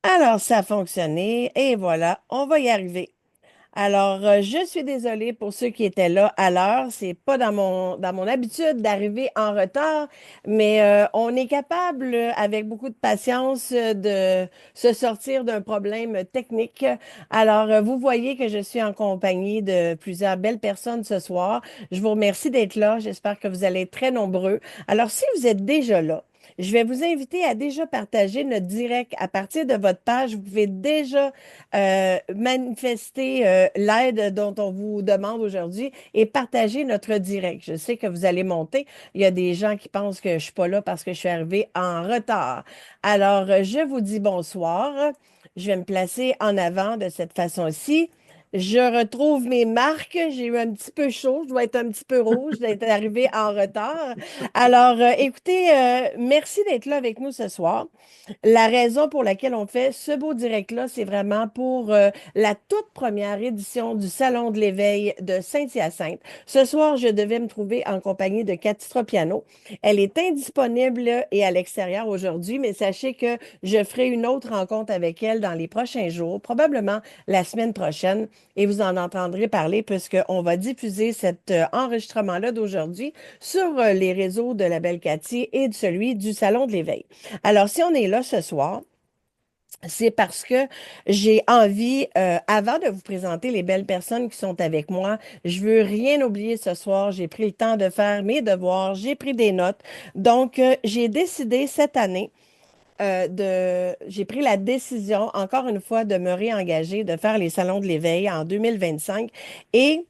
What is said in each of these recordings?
Alors, ça a fonctionné et voilà, on va y arriver. Alors, je suis désolée pour ceux qui étaient là à l'heure. C'est pas dans mon habitude d'arriver en retard, mais on est capable, avec beaucoup de patience, de se sortir d'un problème technique. Alors, vous voyez que je suis en compagnie de plusieurs belles personnes ce soir. Je vous remercie d'être là. J'espère que vous allez être très nombreux. Alors, si vous êtes déjà là, je vais vous inviter à déjà partager notre direct à partir de votre page. Vous pouvez déjà manifester l'aide dont on vous demande aujourd'hui et partager notre direct. Je sais que vous allez monter. Il y a des gens qui pensent que je suis pas là parce que je suis arrivée en retard. Alors, je vous dis bonsoir. Je vais me placer en avant de cette façon-ci. Je retrouve mes marques. J'ai eu un petit peu chaud. Je dois être un petit peu rouge d'être arrivée en retard. Alors, écoutez, merci d'être là avec nous ce soir. La raison pour laquelle on fait ce beau direct-là, c'est vraiment pour la toute première édition du Salon de l'éveil de Saint-Hyacinthe. Ce soir, je devais me trouver en compagnie de Cathy Tropiano. Elle est indisponible et à l'extérieur aujourd'hui, mais sachez que je ferai une autre rencontre avec elle dans les prochains jours, probablement la semaine prochaine, et vous en entendrez parler puisqu'on va diffuser cet enregistrement-là d'aujourd'hui sur les réseaux de la Belle Cathy et de celui du Salon de l'éveil. Alors, si on est là ce soir, c'est parce que j'ai envie, avant de vous présenter les belles personnes qui sont avec moi, je veux rien oublier ce soir. J'ai pris le temps de faire mes devoirs, j'ai pris des notes. Donc, j'ai décidé cette année j'ai pris la décision, encore une fois, de me réengager, de faire les salons de l'éveil en 2025 et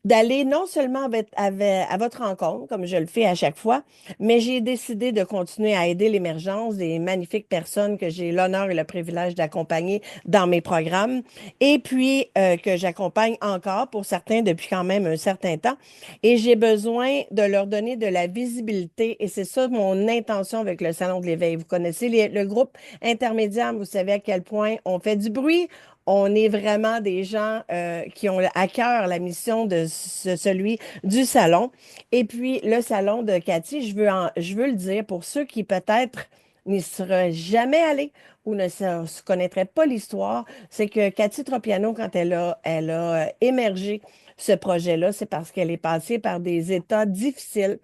d'aller non seulement à votre rencontre, comme je le fais à chaque fois, mais j'ai décidé de continuer à aider l'émergence des magnifiques personnes que j'ai l'honneur et le privilège d'accompagner dans mes programmes, et puis que j'accompagne encore pour certains depuis quand même un certain temps. Et j'ai besoin de leur donner de la visibilité, et c'est ça mon intention avec le Salon de l'éveil. Vous connaissez le groupe intermédiaire, vous savez à quel point on fait du bruit. On est vraiment des gens qui ont à cœur la mission de celui du salon. Et puis, le salon de Cathy, je veux le dire pour ceux qui peut-être n'y seraient jamais allés ou ne se connaîtraient pas l'histoire, c'est que Cathy Tropiano, quand elle a émergé ce projet-là, c'est parce qu'elle est passée par des états difficiles,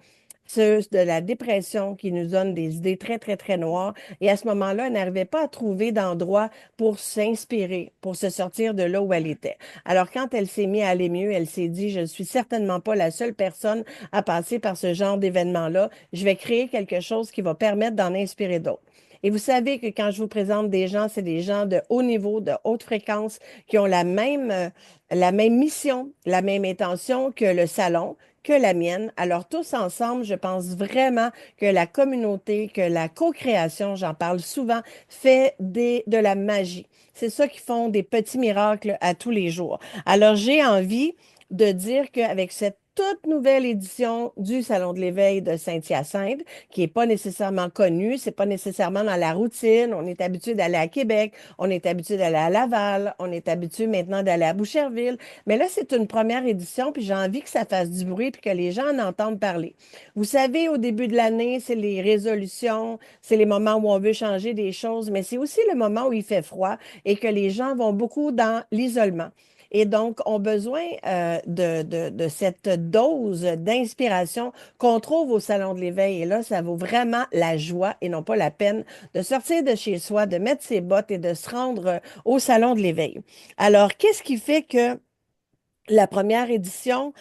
ceux de la dépression qui nous donne des idées très, très, très noires. Et à ce moment-là, elle n'arrivait pas à trouver d'endroit pour s'inspirer, pour se sortir de là où elle était. Alors, quand elle s'est mise à aller mieux, elle s'est dit, je ne suis certainement pas la seule personne à passer par ce genre d'événement-là. Je vais créer quelque chose qui va permettre d'en inspirer d'autres. Et vous savez que quand je vous présente des gens, c'est des gens de haut niveau, de haute fréquence, qui ont la même mission, la même intention que le salon, que la mienne. Alors, tous ensemble, je pense vraiment que la communauté, que la co-création, j'en parle souvent, fait de la magie. C'est ça qui font des petits miracles à tous les jours. Alors, j'ai envie de dire qu'avec cette toute nouvelle édition du Salon de l'éveil de Saint-Hyacinthe, qui n'est pas nécessairement connue, c'est pas nécessairement dans la routine. On est habitué d'aller à Québec, on est habitué d'aller à Laval, on est habitué maintenant d'aller à Boucherville. Mais là, c'est une première édition, puis j'ai envie que ça fasse du bruit, puis que les gens en entendent parler. Vous savez, au début de l'année, c'est les résolutions, c'est les moments où on veut changer des choses, mais c'est aussi le moment où il fait froid et que les gens vont beaucoup dans l'isolement. Et donc, ont besoin de cette dose d'inspiration qu'on trouve au Salon de l'éveil. Et là, ça vaut vraiment la joie et non pas la peine de sortir de chez soi, de mettre ses bottes et de se rendre au Salon de l'éveil. Alors, qu'est-ce qui fait que la première édition,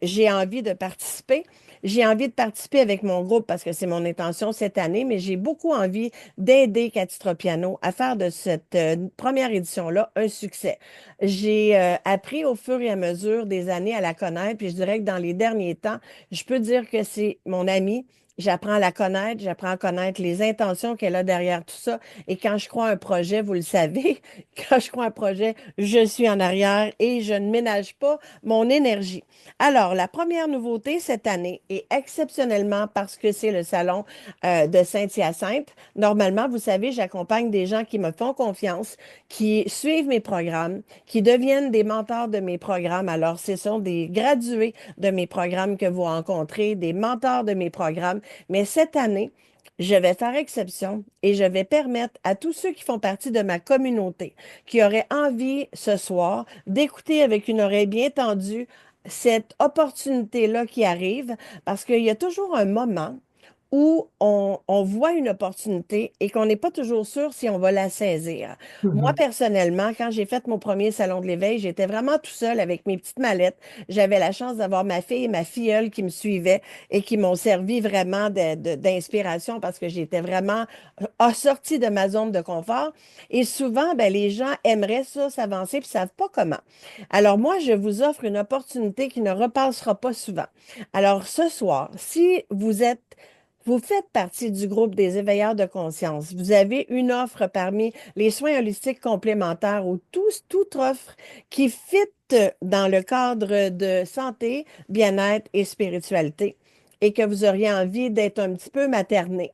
j'ai envie de participer? J'ai envie de participer avec mon groupe parce que c'est mon intention cette année, mais j'ai beaucoup envie d'aider Cathy Tropiano à faire de cette première édition-là un succès. J'ai appris au fur et à mesure des années à la connaître, puis je dirais que dans les derniers temps, je peux dire que c'est mon amie. J'apprends à la connaître, j'apprends à connaître les intentions qu'elle a derrière tout ça. Et quand je crois à un projet, vous le savez, quand je crois à un projet, je suis en arrière et je ne ménage pas mon énergie. Alors, la première nouveauté cette année, et exceptionnellement parce que c'est le salon de Saint-Hyacinthe, normalement, vous savez, j'accompagne des gens qui me font confiance, qui suivent mes programmes, qui deviennent des mentors de mes programmes. Alors, ce sont des gradués de mes programmes que vous rencontrez, des mentors de mes programmes. Mais cette année, je vais faire exception et je vais permettre à tous ceux qui font partie de ma communauté, qui auraient envie ce soir d'écouter avec une oreille bien tendue cette opportunité-là qui arrive, parce qu'il y a toujours un moment où on voit une opportunité et qu'on n'est pas toujours sûr si on va la saisir. Moi, Mhm. personnellement, quand j'ai fait mon premier salon de l'éveil, j'étais vraiment tout seul avec mes petites mallettes. J'avais la chance d'avoir ma fille et ma filleule qui me suivaient et qui m'ont servi vraiment d'inspiration parce que j'étais vraiment sortie de ma zone de confort. Et souvent, ben, les gens aimeraient ça, s'avancer, puis ne savent pas comment. Alors moi, je vous offre une opportunité qui ne repassera pas souvent. Alors ce soir, si vous faites partie du groupe des éveilleurs de conscience. Vous avez une offre parmi les soins holistiques complémentaires ou toute offre qui fit dans le cadre de santé, bien-être et spiritualité et que vous auriez envie d'être un petit peu materné.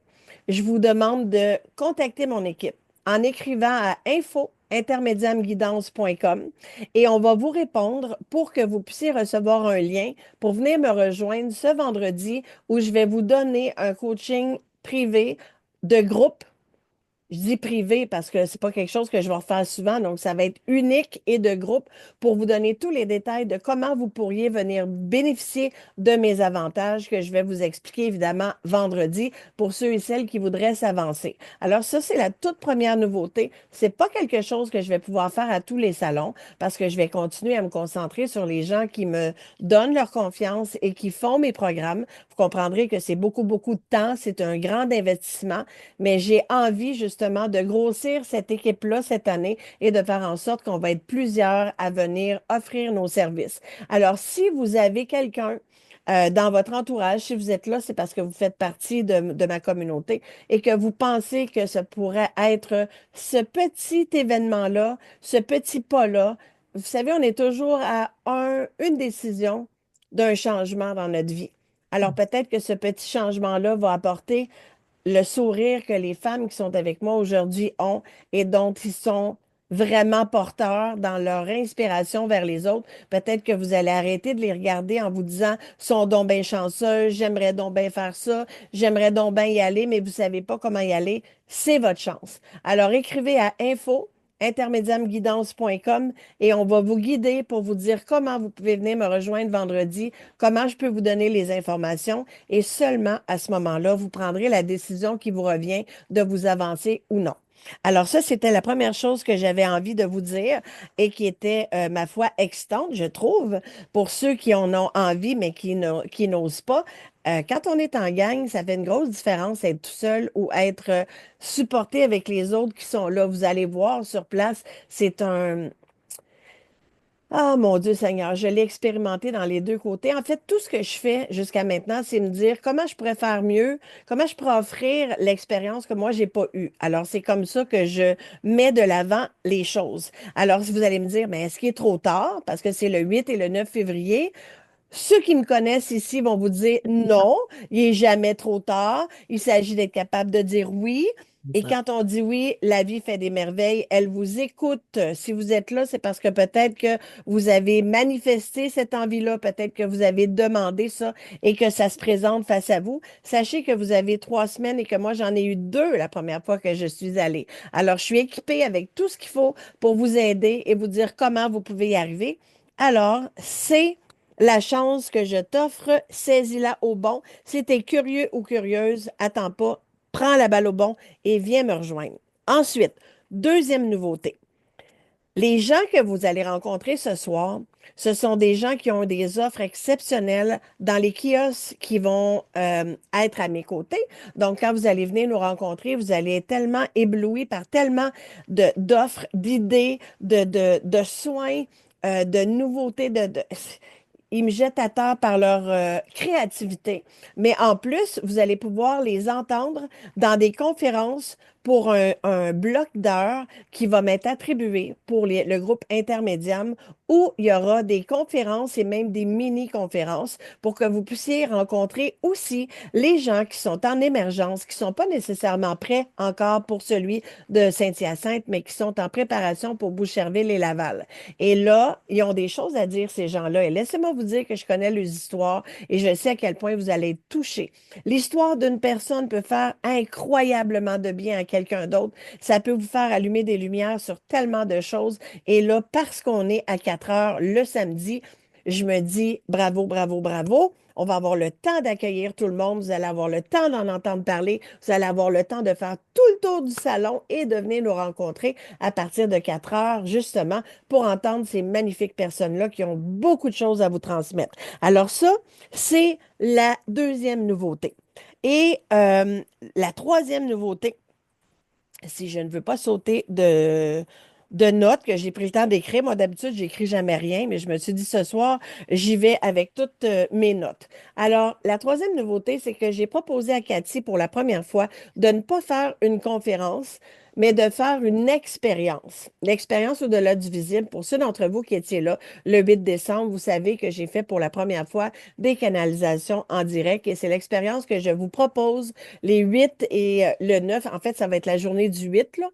Je vous demande de contacter mon équipe en écrivant à info-intermédiamguidance.com et on va vous répondre pour que vous puissiez recevoir un lien pour venir me rejoindre ce vendredi où je vais vous donner un coaching privé de groupe. Je dis privé parce que c'est pas quelque chose que je vais refaire souvent, donc ça va être unique et de groupe pour vous donner tous les détails de comment vous pourriez venir bénéficier de mes avantages que je vais vous expliquer évidemment vendredi pour ceux et celles qui voudraient s'avancer. Alors ça, c'est la toute première nouveauté. C'est pas quelque chose que je vais pouvoir faire à tous les salons parce que je vais continuer à me concentrer sur les gens qui me donnent leur confiance et qui font mes programmes. Vous comprendrez que c'est beaucoup, beaucoup de temps, c'est un grand investissement mais j'ai envie justement de grossir cette équipe-là cette année et de faire en sorte qu'on va être plusieurs à venir offrir nos services. Alors, si vous avez quelqu'un dans votre entourage, si vous êtes là, c'est parce que vous faites partie de ma communauté et que vous pensez que ce pourrait être ce petit événement-là, ce petit pas-là. Vous savez, on est toujours à une décision d'un changement dans notre vie. Alors peut-être que ce petit changement-là va apporter le sourire que les femmes qui sont avec moi aujourd'hui ont et dont ils sont vraiment porteurs dans leur inspiration vers les autres. Peut-être que vous allez arrêter de les regarder en vous disant, sont donc bien chanceux, j'aimerais donc bien faire ça, j'aimerais donc bien y aller, mais vous savez pas comment y aller. C'est votre chance. Alors écrivez à info intermédiamguidance.com et on va vous guider pour vous dire comment vous pouvez venir me rejoindre vendredi, comment je peux vous donner les informations et seulement à ce moment-là, vous prendrez la décision qui vous revient de vous avancer ou non. Alors ça, c'était la première chose que j'avais envie de vous dire et qui était, ma foi, excitante, je trouve, pour ceux qui en ont envie, mais qui n'osent pas. Quand on est en gang, ça fait une grosse différence être tout seul ou être supporté avec les autres qui sont là. Vous allez voir sur place, c'est un, ah, mon Dieu Seigneur, je l'ai expérimenté dans les deux côtés. En fait, tout ce que je fais jusqu'à maintenant, c'est me dire comment je pourrais faire mieux, comment je pourrais offrir l'expérience que moi, j'ai pas eue. Alors, c'est comme ça que je mets de l'avant les choses. Alors, si vous allez me dire, mais est-ce qu'il est trop tard? Parce que c'est le 8 et le 9 février. Ceux qui me connaissent ici vont vous dire non, il est jamais trop tard. Il s'agit d'être capable de dire oui. Et quand on dit oui, la vie fait des merveilles. Elle vous écoute. Si vous êtes là, c'est parce que peut-être que vous avez manifesté cette envie-là, peut-être que vous avez demandé ça et que ça se présente face à vous. Sachez que vous avez 3 semaines et que moi, j'en ai eu 2 la première fois que je suis allée. Alors, je suis équipée avec tout ce qu'il faut pour vous aider et vous dire comment vous pouvez y arriver. Alors, c'est la chance que je t'offre, saisis-la au bon. Si tu es curieux ou curieuse, attends pas, prends la balle au bon et viens me rejoindre. Ensuite, deuxième nouveauté. Les gens que vous allez rencontrer ce soir, ce sont des gens qui ont des offres exceptionnelles dans les kiosques qui vont être à mes côtés. Donc, quand vous allez venir nous rencontrer, vous allez être tellement ébloui par tellement d'offres, d'idées, de soins, de nouveautés, ils me jettent à terre par leur créativité. Mais en plus, vous allez pouvoir les entendre dans des conférences pour un bloc d'heures qui va m'être attribué pour le groupe Intermédium où il y aura des conférences et même des mini-conférences pour que vous puissiez rencontrer aussi les gens qui sont en émergence, qui ne sont pas nécessairement prêts encore pour celui de Saint-Hyacinthe, mais qui sont en préparation pour Boucherville et Laval. Et là, ils ont des choses à dire, ces gens-là. Et laissez-moi vous dire que je connais leurs histoires et je sais à quel point vous allez être touchés. L'histoire d'une personne peut faire incroyablement de bien à quelqu'un d'autre. Ça peut vous faire allumer des lumières sur tellement de choses. Et là, parce qu'on est à 4 heures le samedi, je me dis bravo, bravo, bravo. On va avoir le temps d'accueillir tout le monde. Vous allez avoir le temps d'en entendre parler. Vous allez avoir le temps de faire tout le tour du salon et de venir nous rencontrer à partir de 4 heures, justement, pour entendre ces magnifiques personnes-là qui ont beaucoup de choses à vous transmettre. Alors ça, c'est la deuxième nouveauté. Et la troisième nouveauté, si je ne veux pas sauter de notes que j'ai pris le temps d'écrire. Moi, d'habitude, j'écris jamais rien, mais je me suis dit ce soir, j'y vais avec toutes mes notes. Alors, la troisième nouveauté, c'est que j'ai proposé à Cathy pour la première fois de ne pas faire une conférence, mais de faire une expérience. L'expérience au-delà du visible. Pour ceux d'entre vous qui étiez là le 8 décembre, vous savez que j'ai fait pour la première fois des canalisations en direct et c'est l'expérience que je vous propose les 8 et le 9. En fait, ça va être la journée du 8, là.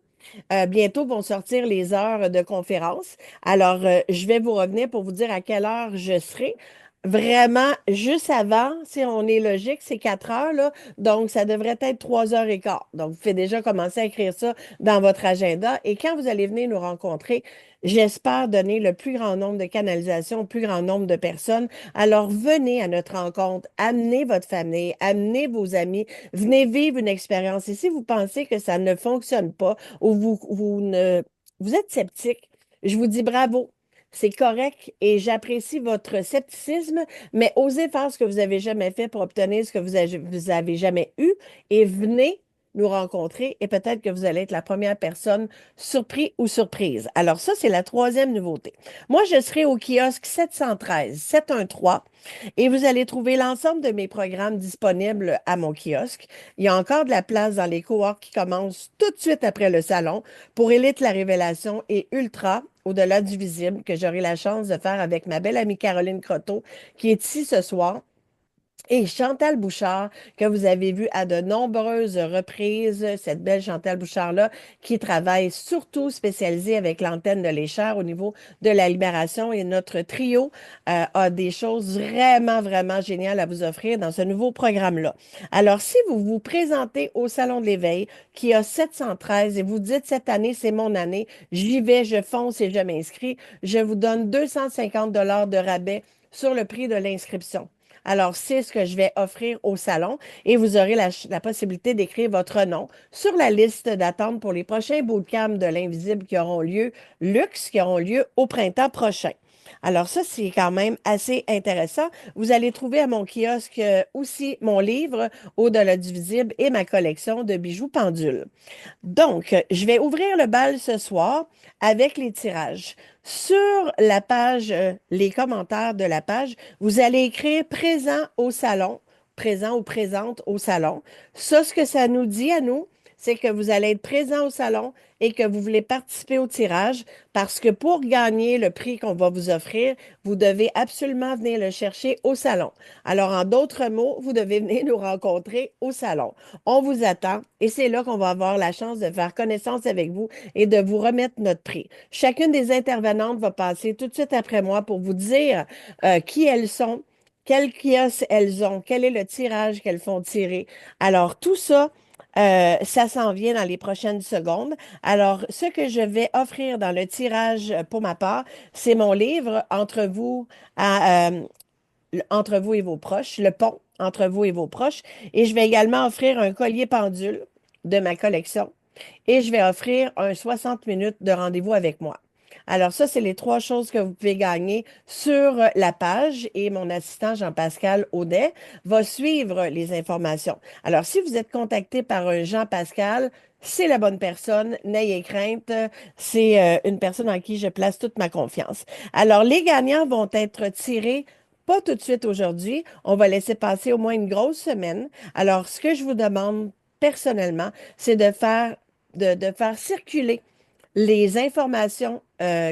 Bientôt vont sortir les heures de conférence. Alors, je vais vous revenir pour vous dire à quelle heure je serai. Vraiment, juste avant, si on est logique, c'est 4 heures, là. Donc, ça devrait être 3h15. Donc, vous pouvez déjà commencer à écrire ça dans votre agenda. Et quand vous allez venir nous rencontrer, j'espère donner le plus grand nombre de canalisations au plus grand nombre de personnes. Alors, venez à notre rencontre, amenez votre famille, amenez vos amis, venez vivre une expérience. Et si vous pensez que ça ne fonctionne pas, ou vous êtes sceptique, je vous dis bravo. C'est correct et j'apprécie votre scepticisme, mais osez faire ce que vous avez jamais fait pour obtenir ce que vous avez jamais eu et venez nous rencontrer et peut-être que vous allez être la première personne surpris ou surprise. Alors ça, c'est la troisième nouveauté. Moi, je serai au kiosque 713, 713 et vous allez trouver l'ensemble de mes programmes disponibles à mon kiosque. Il y a encore de la place dans les cohortes qui commencent tout de suite après le salon pour Élite la Révélation et Ultra, au-delà du visible, que j'aurai la chance de faire avec ma belle amie Caroline Croteau, qui est ici ce soir. Et Chantal Bouchard, que vous avez vu à de nombreuses reprises, cette belle Chantal Bouchard-là, qui travaille surtout spécialisée avec l'antenne de l'Échère au niveau de la libération. Et notre trio a des choses vraiment, vraiment géniales à vous offrir dans ce nouveau programme-là. Alors, si vous vous présentez au Salon de l'Éveil, qui a 713, et vous dites, cette année, c'est mon année, j'y vais, je fonce et je m'inscris, je vous donne 250 de rabais sur le prix de l'inscription. Alors, c'est ce que je vais offrir au salon et vous aurez la possibilité d'écrire votre nom sur la liste d'attente pour les prochains bootcamps de l'invisible qui auront lieu, luxe, qui auront lieu au printemps prochain. Alors ça, c'est quand même assez intéressant. Vous allez trouver à mon kiosque aussi mon livre Au-delà du visible et ma collection de bijoux pendules. Donc, je vais ouvrir le bal ce soir avec les tirages. Sur la page, les commentaires de la page, vous allez écrire présent au salon, présent ou présente au salon. Ça, ce que ça nous dit à nous, c'est que vous allez être présent au salon et que vous voulez participer au tirage parce que pour gagner le prix qu'on va vous offrir, vous devez absolument venir le chercher au salon. Alors, en d'autres mots, vous devez venir nous rencontrer au salon. On vous attend et c'est là qu'on va avoir la chance de faire connaissance avec vous et de vous remettre notre prix. Chacune des intervenantes va passer tout de suite après moi pour vous dire qui elles sont, quel kiosque elles ont, quel est le tirage qu'elles font tirer. Alors, tout ça, ça s'en vient dans les prochaines secondes. Alors, ce que je vais offrir dans le tirage pour ma part, c'est mon livre Entre vous et vos proches, le pont entre vous et vos proches. Et je vais également offrir un collier pendule de ma collection. Et je vais offrir un 60 minutes de rendez-vous avec moi. Alors ça, c'est les trois choses que vous pouvez gagner sur la page et mon assistant Jean-Pascal Audet va suivre les informations. Alors, si vous êtes contacté par un Jean-Pascal, c'est la bonne personne, n'ayez crainte, c'est une personne en qui je place toute ma confiance. Alors, les gagnants vont être tirés pas tout de suite aujourd'hui. On va laisser passer au moins une grosse semaine. Alors, ce que je vous demande personnellement, c'est de faire de faire circuler les informations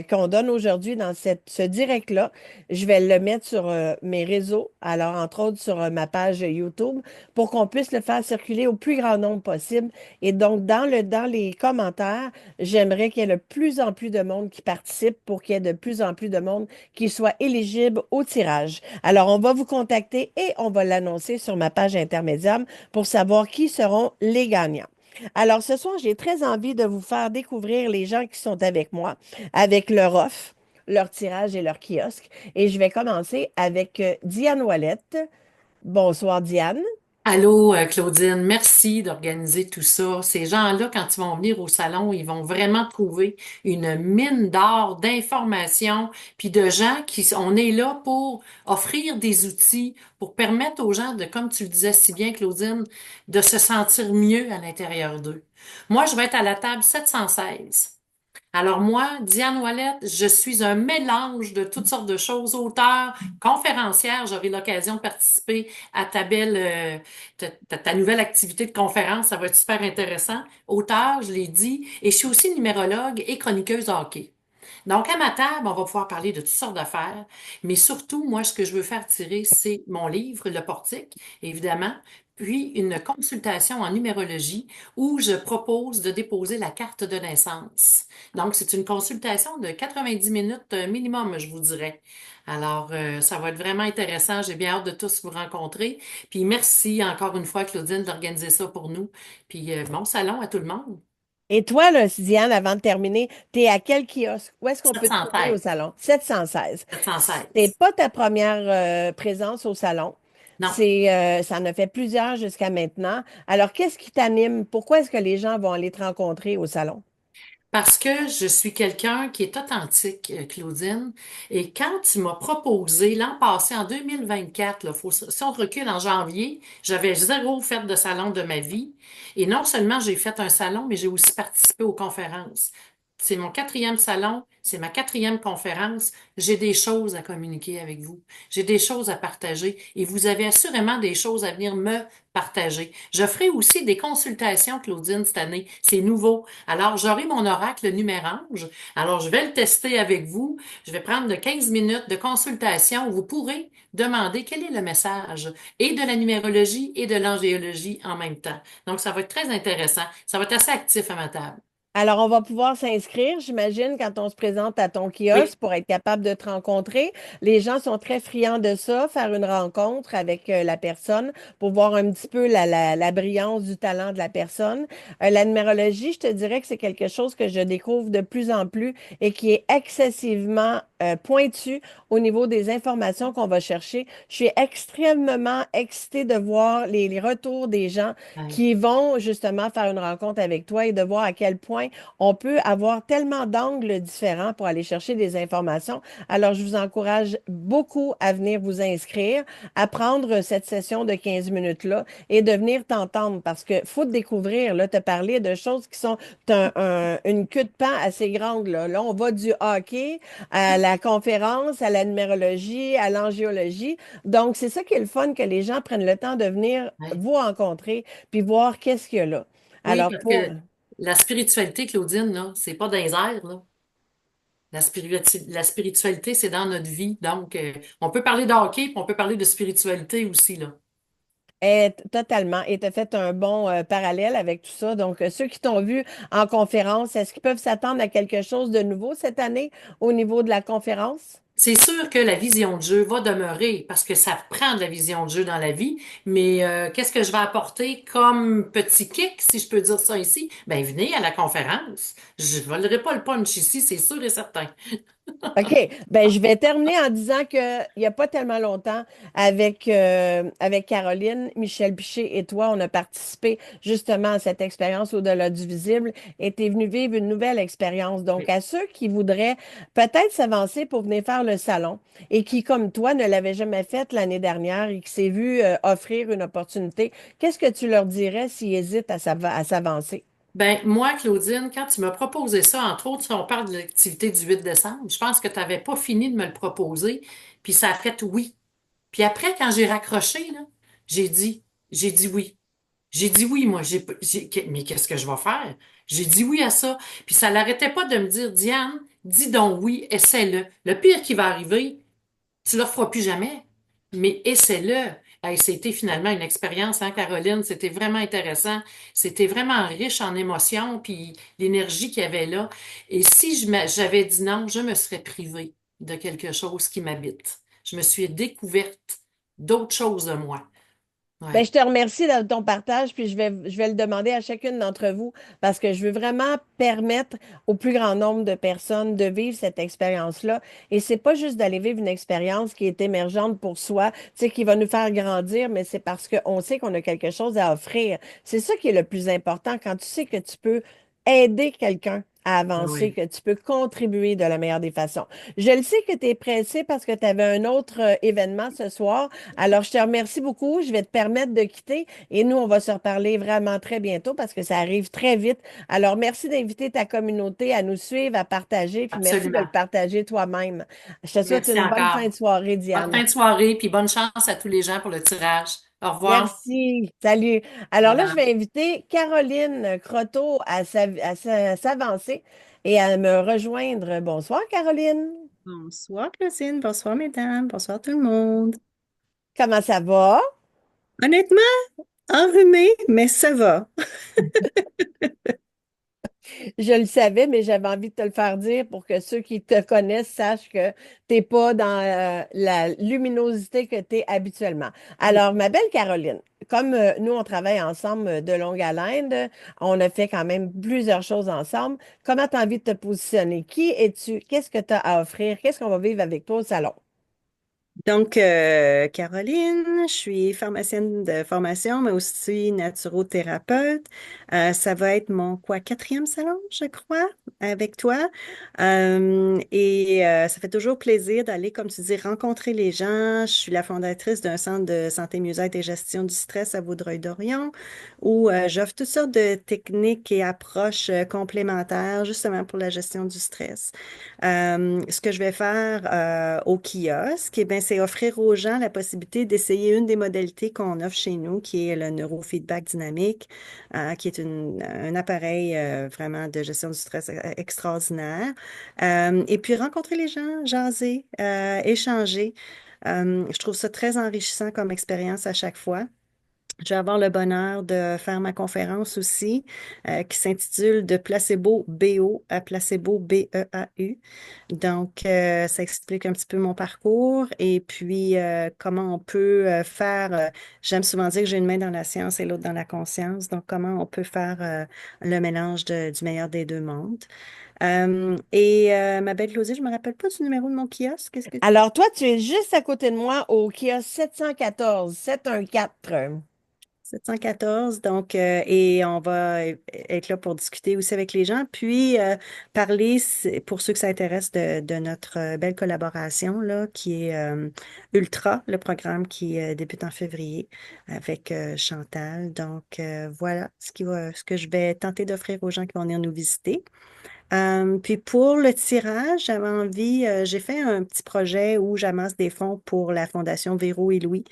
qu'on donne aujourd'hui dans ce direct-là. Je vais le mettre sur mes réseaux, alors entre autres sur ma page YouTube, pour qu'on puisse le faire circuler au plus grand nombre possible. Et donc, dans les commentaires, j'aimerais qu'il y ait de plus en plus de monde qui participe pour qu'il y ait de plus en plus de monde qui soit éligible au tirage. Alors, on va vous contacter et on va l'annoncer sur ma page intermédiaire pour savoir qui seront les gagnants. Alors, ce soir, j'ai très envie de vous faire découvrir les gens qui sont avec moi, avec leur offre, leur tirage et leur kiosque. Et je vais commencer avec Diane Ouellette. Bonsoir, Diane. Allô, Claudine, merci d'organiser tout ça. Ces gens-là, quand ils vont venir au salon, ils vont vraiment trouver une mine d'or d'informations, puis de gens on est là pour offrir des outils, pour permettre aux gens de, comme tu le disais si bien, Claudine, de se sentir mieux à l'intérieur d'eux. Moi, je vais être à la table 716. Alors moi, Diane Ouellette, je suis un mélange de toutes sortes de choses, auteur, conférencière. J'aurai l'occasion de participer à ta belle, ta nouvelle activité de conférence. Ça va être super intéressant. Auteur, je l'ai dit, et je suis aussi numérologue et chroniqueuse hockey. Donc, à ma table, on va pouvoir parler de toutes sortes d'affaires, mais surtout, moi, ce que je veux faire tirer, c'est mon livre, Le Portique, évidemment, puis une consultation en numérologie où je propose de déposer la carte de naissance. Donc, c'est une consultation de 90 minutes minimum, je vous dirais. Alors, ça va être vraiment intéressant. J'ai bien hâte de tous vous rencontrer. Puis, merci encore une fois, Claudine, d'organiser ça pour nous. Puis, bon salon à tout le monde. Et toi, là, Diane, avant de terminer, t'es à quel kiosque? Où est-ce qu'on peut te trouver au 716. salon? 716. C'est 716. pas ta première présence au salon. Non. Ça en a fait plusieurs jusqu'à maintenant. Alors, qu'est-ce qui t'anime? Pourquoi est-ce que les gens vont aller te rencontrer au salon? Parce que je suis quelqu'un qui est authentique, Claudine. Et quand tu m'as proposé l'an passé, en 2024, là, si on recule en janvier, j'avais zéro fait de salon de ma vie. Et non seulement j'ai fait un salon, mais j'ai aussi participé aux conférences. C'est mon quatrième salon, c'est ma quatrième conférence. J'ai des choses à communiquer avec vous. J'ai des choses à partager et vous avez assurément des choses à venir me partager. Je ferai aussi des consultations, Claudine, cette année. C'est nouveau. Alors, j'aurai mon oracle numérange. Alors, je vais le tester avec vous. Je vais prendre de 15 minutes de consultation où vous pourrez demander quel est le message et de la numérologie et de l'angéologie en même temps. Donc, ça va être très intéressant. Ça va être assez actif à ma table. Alors, on va pouvoir s'inscrire, j'imagine, quand on se présente à ton kiosque Oui, pour être capable de te rencontrer. Les gens sont très friands de ça, faire une rencontre avec la personne pour voir un petit peu la brillance du talent de la personne. La numérologie, je te dirais que c'est quelque chose que je découvre de plus en plus et qui est excessivement pointu au niveau des informations qu'on va chercher. Je suis extrêmement excitée de voir les retours des gens oui, qui vont justement faire une rencontre avec toi et de voir à quel point on peut avoir tellement d'angles différents pour aller chercher des informations. Alors, je vous encourage beaucoup à venir vous inscrire, à prendre cette session de 15 minutes-là et de venir t'entendre parce que faut te découvrir, là, te parler de choses qui sont une queue de pain assez grande, là. Là, on va du hockey à la conférence, à la numérologie, à l'angiologie. Donc, c'est ça qui est le fun, que les gens prennent le temps de venir oui. vous rencontrer puis voir qu'est-ce qu'il y a là. Oui, Alors, parce pour, que la spiritualité, Claudine, là, c'est pas dans les airs, là. La spiritualité, c'est dans notre vie. Donc, on peut parler de hockey, puis on peut parler de spiritualité aussi, là. totalement. Et tu as fait un bon parallèle avec tout ça. Donc, ceux qui t'ont vu en conférence, est-ce qu'ils peuvent s'attendre à quelque chose de nouveau cette année au niveau de la conférence? C'est sûr que la vision de jeu va demeurer parce que ça prend de la vision de jeu dans la vie, mais qu'est-ce que je vais apporter comme petit kick, si je peux dire ça ici? Ben, venez à la conférence. Je volerai pas le punch ici, c'est sûr et certain. OK. Ben, je vais terminer en disant qu'il n'y a pas tellement longtemps, avec Caroline, Michel Piché et toi, on a participé justement à cette expérience au-delà du visible et tu es venu vivre une nouvelle expérience. Donc, Oui. à ceux qui voudraient peut-être s'avancer pour venir faire le salon et qui, comme toi, ne l'avaient jamais fait l'année dernière et qui s'est vu offrir une opportunité, qu'est-ce que tu leur dirais s'ils hésitent à s'avancer? Ben, moi, Claudine, quand tu m'as proposé ça, entre autres, si on parle de l'activité du 8 décembre, je pense que tu n'avais pas fini de me le proposer, puis ça a fait oui. Puis après, quand j'ai raccroché, là, j'ai dit, j'ai dit oui. J'ai dit oui, moi. Mais qu'est-ce que je vais faire? J'ai dit oui à ça. Puis ça l'arrêtait pas de me dire, Diane, dis donc oui, essaie-le. Le pire qui va arriver, tu le referas plus jamais. Mais essaie-le. Hey, c'était finalement une expérience, hein, Caroline? C'était vraiment intéressant. C'était vraiment riche en émotions, puis l'énergie qu'il y avait là. Et si j'avais dit non, je me serais privée de quelque chose qui m'habite. Je me suis découverte d'autres choses de moi. Ben, Ouais. je te remercie de ton partage, puis je vais le demander à chacune d'entre vous parce que je veux vraiment permettre au plus grand nombre de personnes de vivre cette expérience-là. Et c'est pas juste d'aller vivre une expérience qui est émergente pour soi, tu sais, qui va nous faire grandir, mais c'est parce qu'on sait qu'on a quelque chose à offrir. C'est ça qui est le plus important quand tu sais que tu peux aider quelqu'un à avancer, Oui. que tu peux contribuer de la meilleure des façons. Je le sais que tu es pressé parce que tu avais un autre événement ce soir. Alors, je te remercie beaucoup. Je vais te permettre de quitter et nous, on va se reparler vraiment très bientôt parce que ça arrive très vite. Alors, merci d'inviter ta communauté à nous suivre, à partager, puis merci de le Absolument. partager toi-même. Je te souhaite Merci une bonne fin encore. de soirée, Bonne Diane. fin de soirée, puis bonne chance à tous les gens pour le tirage. Au revoir. Merci. Salut. Alors Bye là, je bye. vais inviter Caroline Croteau à s'avancer et à me rejoindre. Bonsoir, Caroline. Bonsoir, Christine. Bonsoir, mesdames. Bonsoir, tout le monde. Comment ça va? Honnêtement, enrhumé, mais ça va. Je le savais, mais j'avais envie de te le faire dire pour que ceux qui te connaissent sachent que tu n'es pas dans la luminosité que tu es habituellement. Alors, ma belle Caroline, comme nous, on travaille ensemble de longue haleine, on a fait quand même plusieurs choses ensemble. Comment tu as envie de te positionner? Qui es-tu? Qu'est-ce que tu as à offrir? Qu'est-ce qu'on va vivre avec toi au salon? Donc, Caroline, je suis pharmacienne de formation, mais aussi naturothérapeute. Ça va être mon quoi, quatrième salon, je crois, avec toi. Ça fait toujours plaisir d'aller, comme tu dis, rencontrer les gens. Je suis la fondatrice d'un centre de santé, mieux-être et gestion du stress à Vaudreuil-Dorion, où j'offre toutes sortes de techniques et approches complémentaires, justement pour la gestion du stress. Ce que je vais faire au kiosque, eh bien, c'est offrir aux gens la possibilité d'essayer une des modalités qu'on offre chez nous, qui est le neurofeedback dynamique, qui est un appareil vraiment de gestion du stress extraordinaire. Et puis rencontrer les gens, jaser, échanger. Je trouve ça très enrichissant comme expérience à chaque fois. Je vais avoir le bonheur de faire ma conférence aussi, qui s'intitule De placebo BO à placebo BEAU. Donc, ça explique un petit peu mon parcours et puis comment on peut j'aime souvent dire que j'ai une main dans la science et l'autre dans la conscience. Donc, comment on peut faire le mélange du meilleur des deux mondes. Ma belle Claudie, je me rappelle pas du numéro de mon kiosque. Qu'est-ce que tu... Alors, toi, tu es juste à côté de moi au kiosque 714, 714. 714, donc, et on va être là pour discuter aussi avec les gens, puis parler, pour ceux que ça intéresse, de notre belle collaboration, là, qui est Ultra, le programme qui débute en février avec Chantal. Donc, voilà ce que je vais tenter d'offrir aux gens qui vont venir nous visiter. Puis pour le tirage, j'avais envie, j'ai fait un petit projet où j'amasse des fonds pour la Fondation Véro et Louis.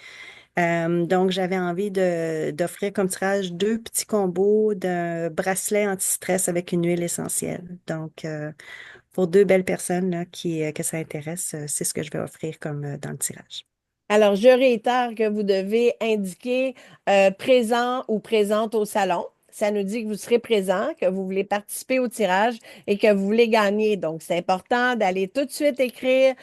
Donc, j'avais envie d'offrir comme tirage deux petits combos d'un bracelet anti-stress avec une huile essentielle. Donc, pour deux belles personnes là, que ça intéresse, c'est ce que je vais offrir comme dans le tirage. Alors, je réitère que vous devez indiquer présent ou présente au salon. Ça nous dit que vous serez présent, que vous voulez participer au tirage et que vous voulez gagner. Donc, c'est important d'aller tout de suite écrire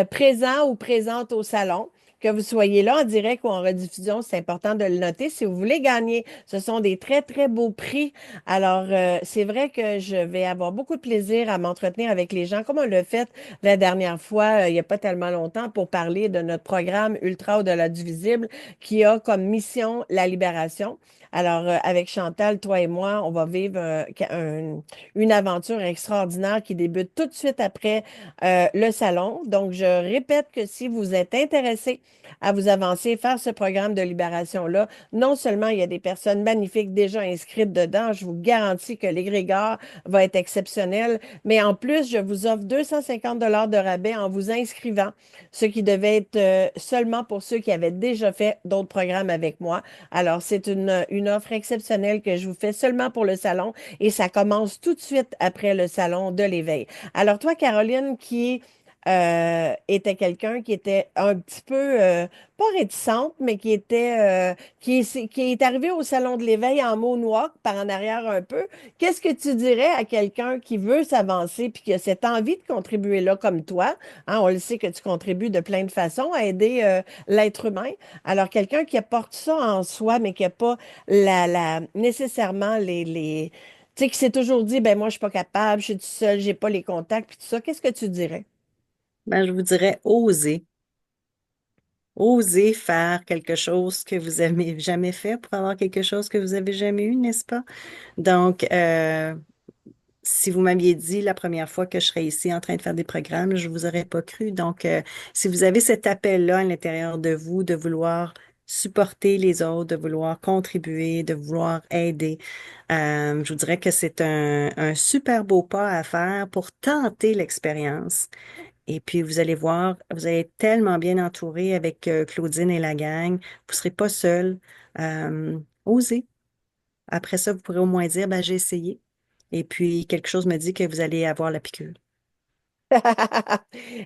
présent ou présente au salon. Que vous soyez là en direct ou en rediffusion, c'est important de le noter si vous voulez gagner. Ce sont des très, très beaux prix. Alors, c'est vrai que je vais avoir beaucoup de plaisir à m'entretenir avec les gens, comme on l'a fait la dernière fois, il n'y a pas tellement longtemps, pour parler de notre programme Ultra au-delà du visible qui a comme mission la libération. Alors, avec Chantal, toi et moi, on va vivre une aventure extraordinaire qui débute tout de suite après le salon. Donc, je répète que si vous êtes intéressé à vous avancer, faire ce programme de libération-là, non seulement il y a des personnes magnifiques déjà inscrites dedans, je vous garantis que l'égrégore va être exceptionnel, mais en plus, je vous offre 250 de rabais en vous inscrivant, ce qui devait être seulement pour ceux qui avaient déjà fait d'autres programmes avec moi. Alors, c'est une une offre exceptionnelle que je vous fais seulement pour le salon et ça commence tout de suite après le salon de l'éveil. Alors toi, Caroline, qui était quelqu'un qui était un petit peu, pas réticente, mais qui est arrivé au salon de l'éveil en moonwalk par en arrière un peu. Qu'est-ce que tu dirais à quelqu'un qui veut s'avancer puis qui a cette envie de contribuer là comme toi? Hein, on le sait que tu contribues de plein de façons à aider l'être humain. Alors, quelqu'un qui apporte ça en soi, mais qui n'a pas nécessairement tu sais, qui s'est toujours dit, ben moi, je suis pas capable, je suis tout seul, j'ai pas les contacts, puis tout ça, qu'est-ce que tu dirais? Ben, je vous dirais oser. Oser faire quelque chose que vous avez jamais fait pour avoir quelque chose que vous avez jamais eu, n'est-ce pas? Donc, si vous m'aviez dit la première fois que je serais ici en train de faire des programmes, je vous aurais pas cru. Donc, si vous avez cet appel-là à l'intérieur de vous, de vouloir supporter les autres, de vouloir contribuer, de vouloir aider, je vous dirais que c'est un super beau pas à faire pour tenter l'expérience. Et puis, vous allez voir, vous allez être tellement bien entouré avec Claudine et la gang. Vous ne serez pas seul. Osez. Après ça, vous pourrez au moins dire, ben, j'ai essayé. Et puis, quelque chose me dit que vous allez avoir la piqûre.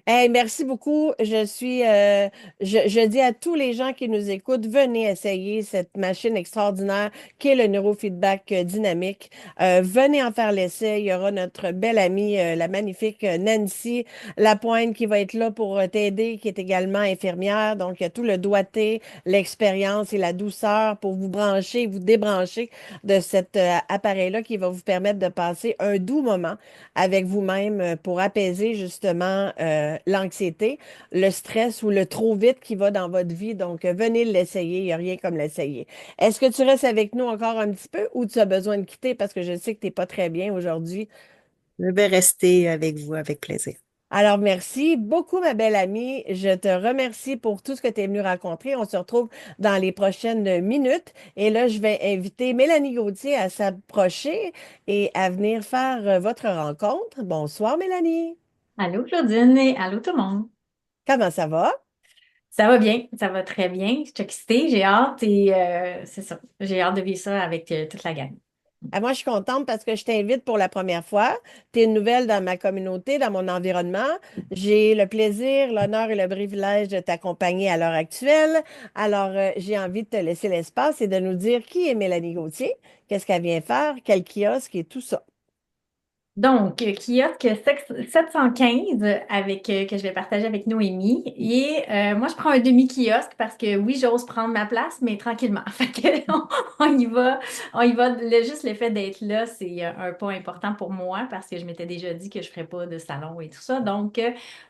Hey, merci beaucoup. Je dis à tous les gens qui nous écoutent, venez essayer cette machine extraordinaire qui est le neurofeedback dynamique. Venez en faire l'essai. Il y aura notre belle amie, la magnifique Nancy Lapointe qui va être là pour t'aider, qui est également infirmière. Donc, il y a tout le doigté, l'expérience et la douceur pour vous brancher, vous débrancher de cet appareil-là qui va vous permettre de passer un doux moment avec vous-même pour apaiser justement l'anxiété, le stress ou le trop vite qui va dans votre vie. Donc, venez l'essayer. Il n'y a rien comme l'essayer. Est-ce que tu restes avec nous encore un petit peu ou tu as besoin de quitter parce que je sais que tu n'es pas très bien aujourd'hui? Je vais rester avec vous avec plaisir. Alors, merci beaucoup, ma belle amie. Je te remercie pour tout ce que tu es venue raconter. On se retrouve dans les prochaines minutes. Et là, je vais inviter Mélanie Gauthier à s'approcher et à venir faire votre rencontre. Bonsoir, Mélanie. Allô Claudine et allô tout le monde. Comment ça va? Ça va bien, ça va très bien. Je suis excitée, j'ai hâte et c'est ça. J'ai hâte de vivre ça avec toute la gang. Ah, moi, je suis contente parce que je t'invite pour la première fois. Tu es une nouvelle dans ma communauté, dans mon environnement. J'ai le plaisir, l'honneur et le privilège de t'accompagner à l'heure actuelle. Alors, j'ai envie de te laisser l'espace et de nous dire qui est Mélanie Gauthier, qu'est-ce qu'elle vient faire, quel kiosque et tout ça. Donc, kiosque 715 avec, que je vais partager avec Noémie. Et moi, je prends un demi-kiosque parce que oui, j'ose prendre ma place, mais tranquillement. Fait que on y va, on y va. Juste le fait d'être là, c'est un pas important pour moi parce que je m'étais déjà dit que je ferais pas de salon et tout ça. Donc,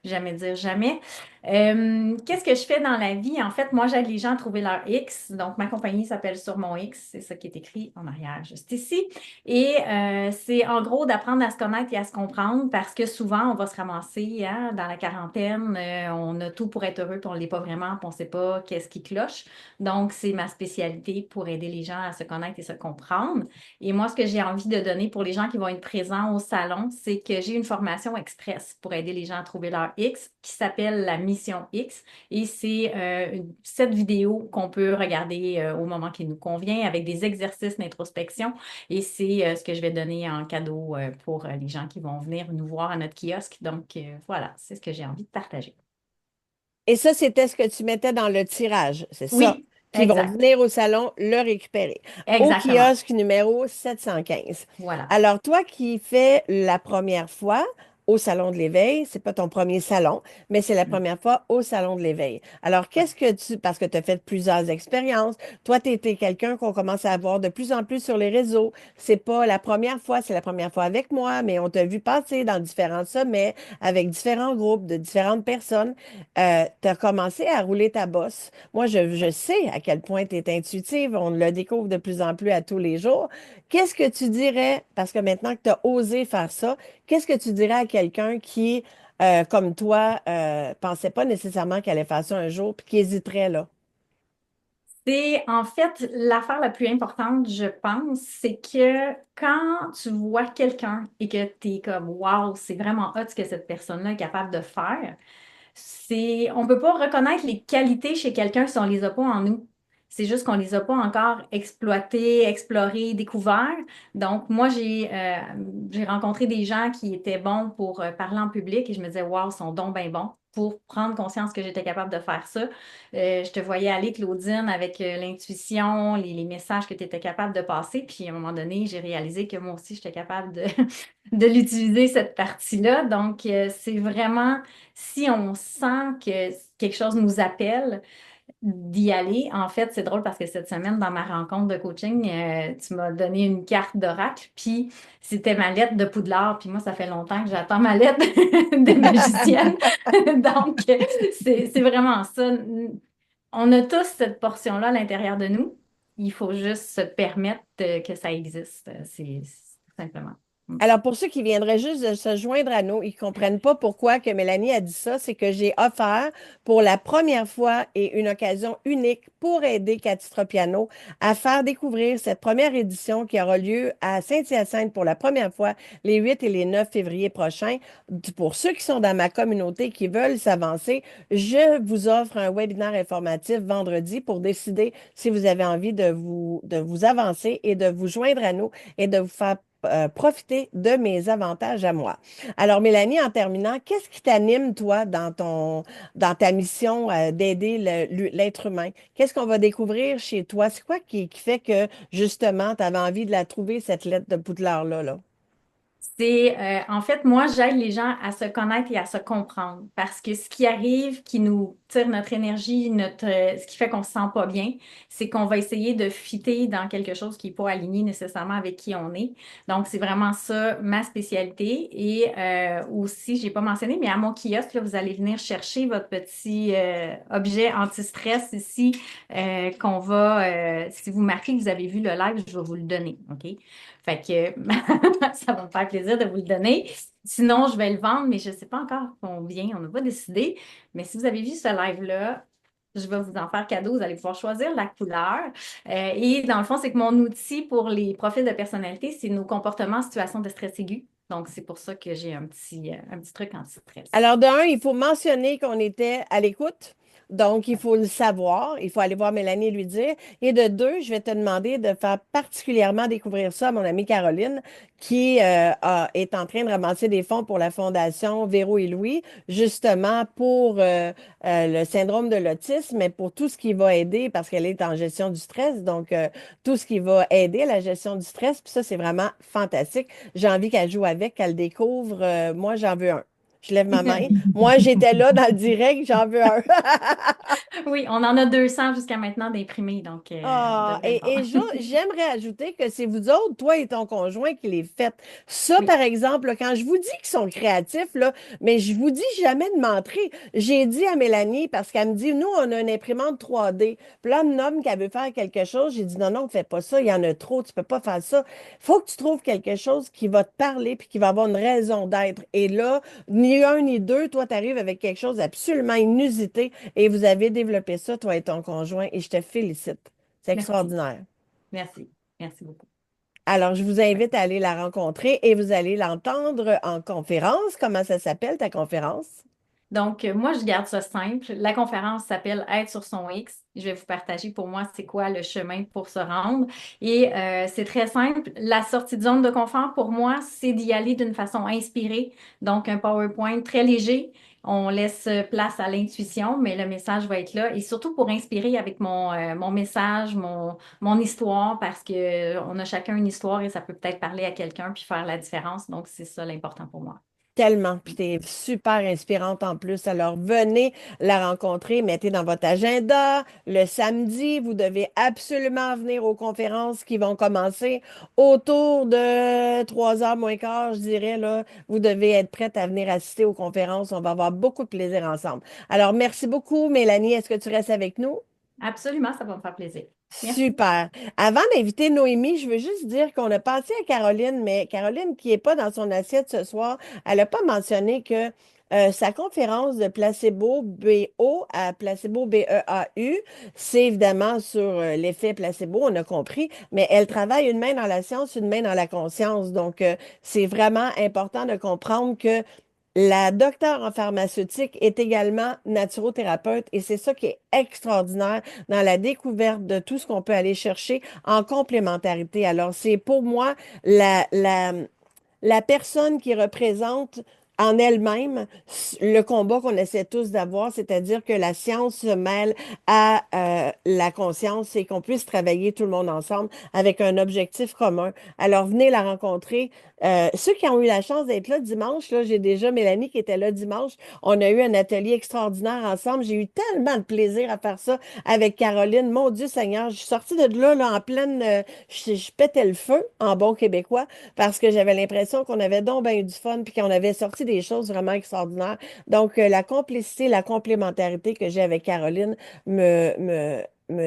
jamais dire jamais. Qu'est-ce que je fais dans la vie? En fait, moi, j'aide les gens à trouver leur X. Donc, ma compagnie s'appelle Sur mon X. C'est ça qui est écrit en arrière, juste ici. Et c'est en gros d'apprendre à se connaître et à se comprendre parce que souvent, on va se ramasser hein, dans la quarantaine, on a tout pour être heureux, puis on ne l'est pas vraiment, puis on ne sait pas qu'est-ce qui cloche. Donc, c'est ma spécialité pour aider les gens à se connaître et se comprendre. Et moi, ce que j'ai envie de donner pour les gens qui vont être présents au salon, c'est que j'ai une formation express pour aider les gens à trouver leur X qui s'appelle la Mission X. Et c'est cette vidéo qu'on peut regarder au moment qui nous convient avec des exercices d'introspection et c'est ce que je vais donner en cadeau pour les gens qui vont venir nous voir à notre kiosque. Donc, voilà, c'est ce que j'ai envie de partager. Et ça, c'était ce que tu mettais dans le tirage, c'est ça, Oui, qui vont exact. venir au salon le récupérer. Au Exactement. kiosque numéro 715. Voilà. Alors, toi qui fais la première fois au salon de l'éveil, c'est pas ton premier salon, mais c'est la première fois au salon de l'éveil. Alors, Ouais. parce que tu as fait plusieurs expériences, toi, tu étais quelqu'un qu'on commence à voir de plus en plus sur les réseaux. C'est pas la première fois, c'est la première fois avec moi, mais on t'a vu passer dans différents sommets avec différents groupes de différentes personnes. Tu as commencé à rouler ta bosse. Moi, je sais à quel point tu es intuitive. On le découvre de plus en plus à tous les jours. Qu'est-ce que tu dirais, parce que maintenant que tu as osé faire ça, qu'est-ce que tu dirais à quelqu'un qui, comme toi, pensait pas nécessairement qu'elle allait faire ça un jour, puis qui hésiterait là? C'est en fait l'affaire la plus importante, je pense, c'est que quand tu vois quelqu'un et que tu es comme Wow, c'est vraiment hot ce que cette personne-là est capable de faire, on peut pas reconnaître les qualités chez quelqu'un si on les a pas en nous. C'est juste qu'on les a pas encore exploités, explorés, découverts. Donc, moi, j'ai rencontré des gens qui étaient bons pour parler en public et je me disais, waouh, ils sont donc bien bons. Pour prendre conscience que j'étais capable de faire ça. Je te voyais aller, Claudine, avec l'intuition, les messages que tu étais capable de passer. Puis à un moment donné, j'ai réalisé que moi aussi, j'étais capable de l'utiliser, cette partie-là. Donc, c'est vraiment, si on sent que quelque chose nous appelle, d'y aller. En fait, c'est drôle parce que cette semaine, dans ma rencontre de coaching, tu m'as donné une carte d'oracle, puis c'était ma lettre de Poudlard. Puis moi, ça fait longtemps que j'attends ma lettre de magicienne. Donc, c'est vraiment ça. On a tous cette portion-là à l'intérieur de nous. Il faut juste se permettre que ça existe. C'est tout simplement. Mm. Alors, pour ceux qui viendraient juste de se joindre à nous, ils ne comprennent pas pourquoi que Mélanie a dit ça, c'est que j'ai offert pour la première fois et une occasion unique pour aider Cathy Tropiano à faire découvrir cette première édition qui aura lieu à Saint-Hyacinthe pour la première fois les 8 et les 9 février prochains. Pour ceux qui sont dans ma communauté qui veulent s'avancer, je vous offre un webinaire informatif vendredi pour décider si vous avez envie de vous avancer et de vous joindre à nous et de vous faire profiter de mes avantages à moi. Alors, Mélanie, en terminant, qu'est-ce qui t'anime, toi, dans ta mission d'aider l'être humain? Qu'est-ce qu'on va découvrir chez toi? C'est quoi qui fait que, justement, tu avais envie de la trouver, cette lettre de Poudlard-là, là? C'est en fait, moi, j'aide les gens à se connaître et à se comprendre parce que ce qui arrive, qui nous tire notre énergie, ce qui fait qu'on se sent pas bien, c'est qu'on va essayer de fitter dans quelque chose qui n'est pas aligné nécessairement avec qui on est. Donc, c'est vraiment ça ma spécialité. Et aussi, j'ai pas mentionné, mais à mon kiosque, là, vous allez venir chercher votre petit objet anti-stress ici qu'on va, si vous marquez que vous avez vu le live, je vais vous le donner, OK? Fait que ça va me faire plaisir de vous le donner. Sinon, je vais le vendre, mais je ne sais pas encore combien, on n'a pas décidé. Mais si vous avez vu ce live-là, je vais vous en faire cadeau. Vous allez pouvoir choisir la couleur. Et dans le fond, c'est que mon outil pour les profils de personnalité, c'est nos comportements en situation de stress aigu. Donc, c'est pour ça que j'ai un petit truc anti-stress. Alors, de un, il faut mentionner qu'on était à l'écoute. Donc, il faut le savoir. Il faut aller voir Mélanie et lui dire. Et de deux, je vais te demander de faire particulièrement découvrir ça à mon amie Caroline, qui est en train de ramasser des fonds pour la Fondation Véro et Louis, justement pour le syndrome de l'autisme, mais pour tout ce qui va aider, parce qu'elle est en gestion du stress. Donc, tout ce qui va aider à la gestion du stress. Puis ça, c'est vraiment fantastique. J'ai envie qu'elle joue avec, qu'elle découvre. Moi, j'en veux un. Je lève ma main. Moi, j'étais là dans le direct, j'en veux un. Oui, on en a 200 jusqu'à maintenant d'imprimés, donc on Ah, devrait être bon. j'aimerais ajouter que c'est vous autres, toi et ton conjoint, qui les faites. Ça, Oui. par exemple, là, quand je vous dis qu'ils sont créatifs, là, mais je vous dis jamais de mentir. J'ai dit à Mélanie, parce qu'elle me dit, nous, on a une imprimante 3D. Puis là, un homme qui veut faire quelque chose, j'ai dit, non, non, ne fais pas ça, il y en a trop, tu peux pas faire ça. Faut que tu trouves quelque chose qui va te parler puis qui va avoir une raison d'être. Et là, ni un ni deux, toi, tu arrives avec quelque chose d'absolument inusité et vous avez développé ça, toi et ton conjoint, et je te félicite. C'est Merci. extraordinaire. Merci. Merci beaucoup. Alors, je vous invite à aller la rencontrer et vous allez l'entendre en conférence. Comment ça s'appelle, ta conférence? Donc, moi, je garde ça simple. La conférence s'appelle Être sur son X. Je vais vous partager pour moi c'est quoi le chemin pour se rendre. Et c'est très simple. La sortie de zone de confort, pour moi, c'est d'y aller d'une façon inspirée. Donc, un PowerPoint très léger. On laisse place à l'intuition, mais le message va être là. Et surtout pour inspirer avec mon message, mon histoire, parce que on a chacun une histoire et ça peut peut-être parler à quelqu'un puis faire la différence. Donc, c'est ça l'important pour moi. Tellement. Puis t'es super inspirante en plus. Alors, venez la rencontrer, mettez dans votre agenda. Le samedi, vous devez absolument venir aux conférences qui vont commencer autour de 3 heures moins quart, je dirais, là. Vous devez être prête à venir assister aux conférences. On va avoir beaucoup de plaisir ensemble. Alors, merci beaucoup, Mélanie. Est-ce que tu restes avec nous? Absolument, ça va me faire plaisir. Merci. Super. Avant d'inviter Noémie, je veux juste dire qu'on a pensé à Caroline, mais Caroline, qui n'est pas dans son assiette ce soir, elle n'a pas mentionné que sa conférence de placebo BO à placebo BEAU, c'est évidemment sur l'effet placebo, on a compris, mais elle travaille une main dans la science, une main dans la conscience. Donc, c'est vraiment important de comprendre que La docteure en pharmaceutique est également naturothérapeute et c'est ça qui est extraordinaire dans la découverte de tout ce qu'on peut aller chercher en complémentarité. Alors, c'est pour moi la personne qui représente en elle-même le combat qu'on essaie tous d'avoir, c'est-à-dire que la science se mêle à la conscience et qu'on puisse travailler tout le monde ensemble avec un objectif commun. Alors, venez la rencontrer. Ceux qui ont eu la chance d'être là dimanche, là, j'ai déjà Mélanie qui était là dimanche. On a eu un atelier extraordinaire ensemble. J'ai eu tellement de plaisir à faire ça avec Caroline. Mon Dieu Seigneur, je suis sortie de là, en pleine... je pétais le feu en bon québécois parce que j'avais l'impression qu'on avait donc bien eu du fun puis qu'on avait sorti des choses vraiment extraordinaires. Donc, la complicité, la complémentarité que j'ai avec Caroline me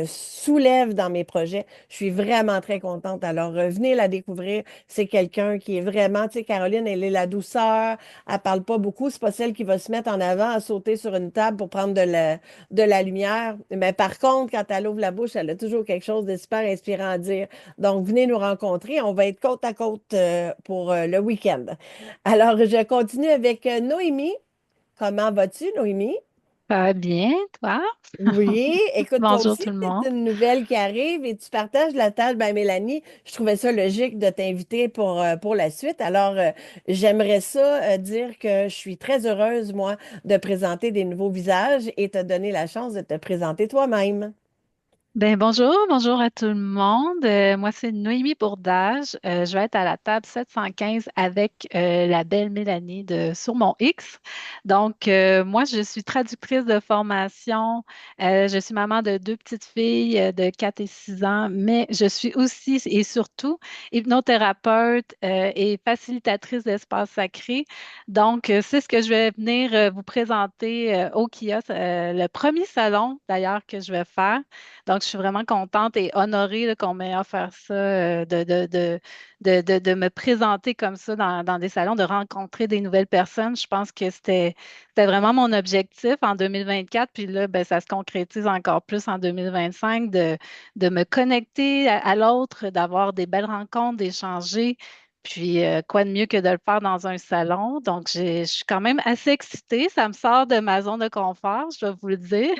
soulève dans mes projets. Je suis vraiment très contente. Alors, venez la découvrir. C'est quelqu'un qui est vraiment, tu sais, Caroline, elle est la douceur, elle parle pas beaucoup. C'est pas celle qui va se mettre en avant à sauter sur une table pour prendre de la lumière. Mais par contre, quand elle ouvre la bouche, elle a toujours quelque chose de super inspirant à dire. Donc, venez nous rencontrer. On va être côte à côte pour le week-end. Alors, je continue avec Noémie. Comment vas-tu, Noémie? Ça va bien, toi? Oui, écoute, toi Bonjour aussi, tout le monde. c'est une nouvelle qui arrive et tu partages la tâche. Ben, Mélanie, je trouvais ça logique de t'inviter pour la suite. Alors, j'aimerais ça dire que je suis très heureuse, moi, de présenter des nouveaux visages et te donner la chance de te présenter toi-même. Bonjour à tout le monde. Moi, c'est Noémie Bourdage. Je vais être à la table 715 avec la belle Mélanie de Sur mon X. Donc, moi, je suis traductrice de formation. Je suis maman de deux petites filles de 4 et 6 ans, mais je suis aussi et surtout hypnothérapeute et facilitatrice d'espace sacré. Donc, c'est ce que je vais venir vous présenter au kiosque, le premier salon d'ailleurs que je vais faire. Donc, je suis vraiment contente et honorée là, qu'on m'ait offert ça, de me présenter comme ça dans des salons, de rencontrer des nouvelles personnes. Je pense que c'était vraiment mon objectif en 2024. Puis là, ben, ça se concrétise encore plus en 2025, de me connecter à l'autre, d'avoir des belles rencontres, d'échanger. Puis, quoi de mieux que de le faire dans un salon? Donc, je suis quand même assez excitée. Ça me sort de ma zone de confort, je dois vous le dire.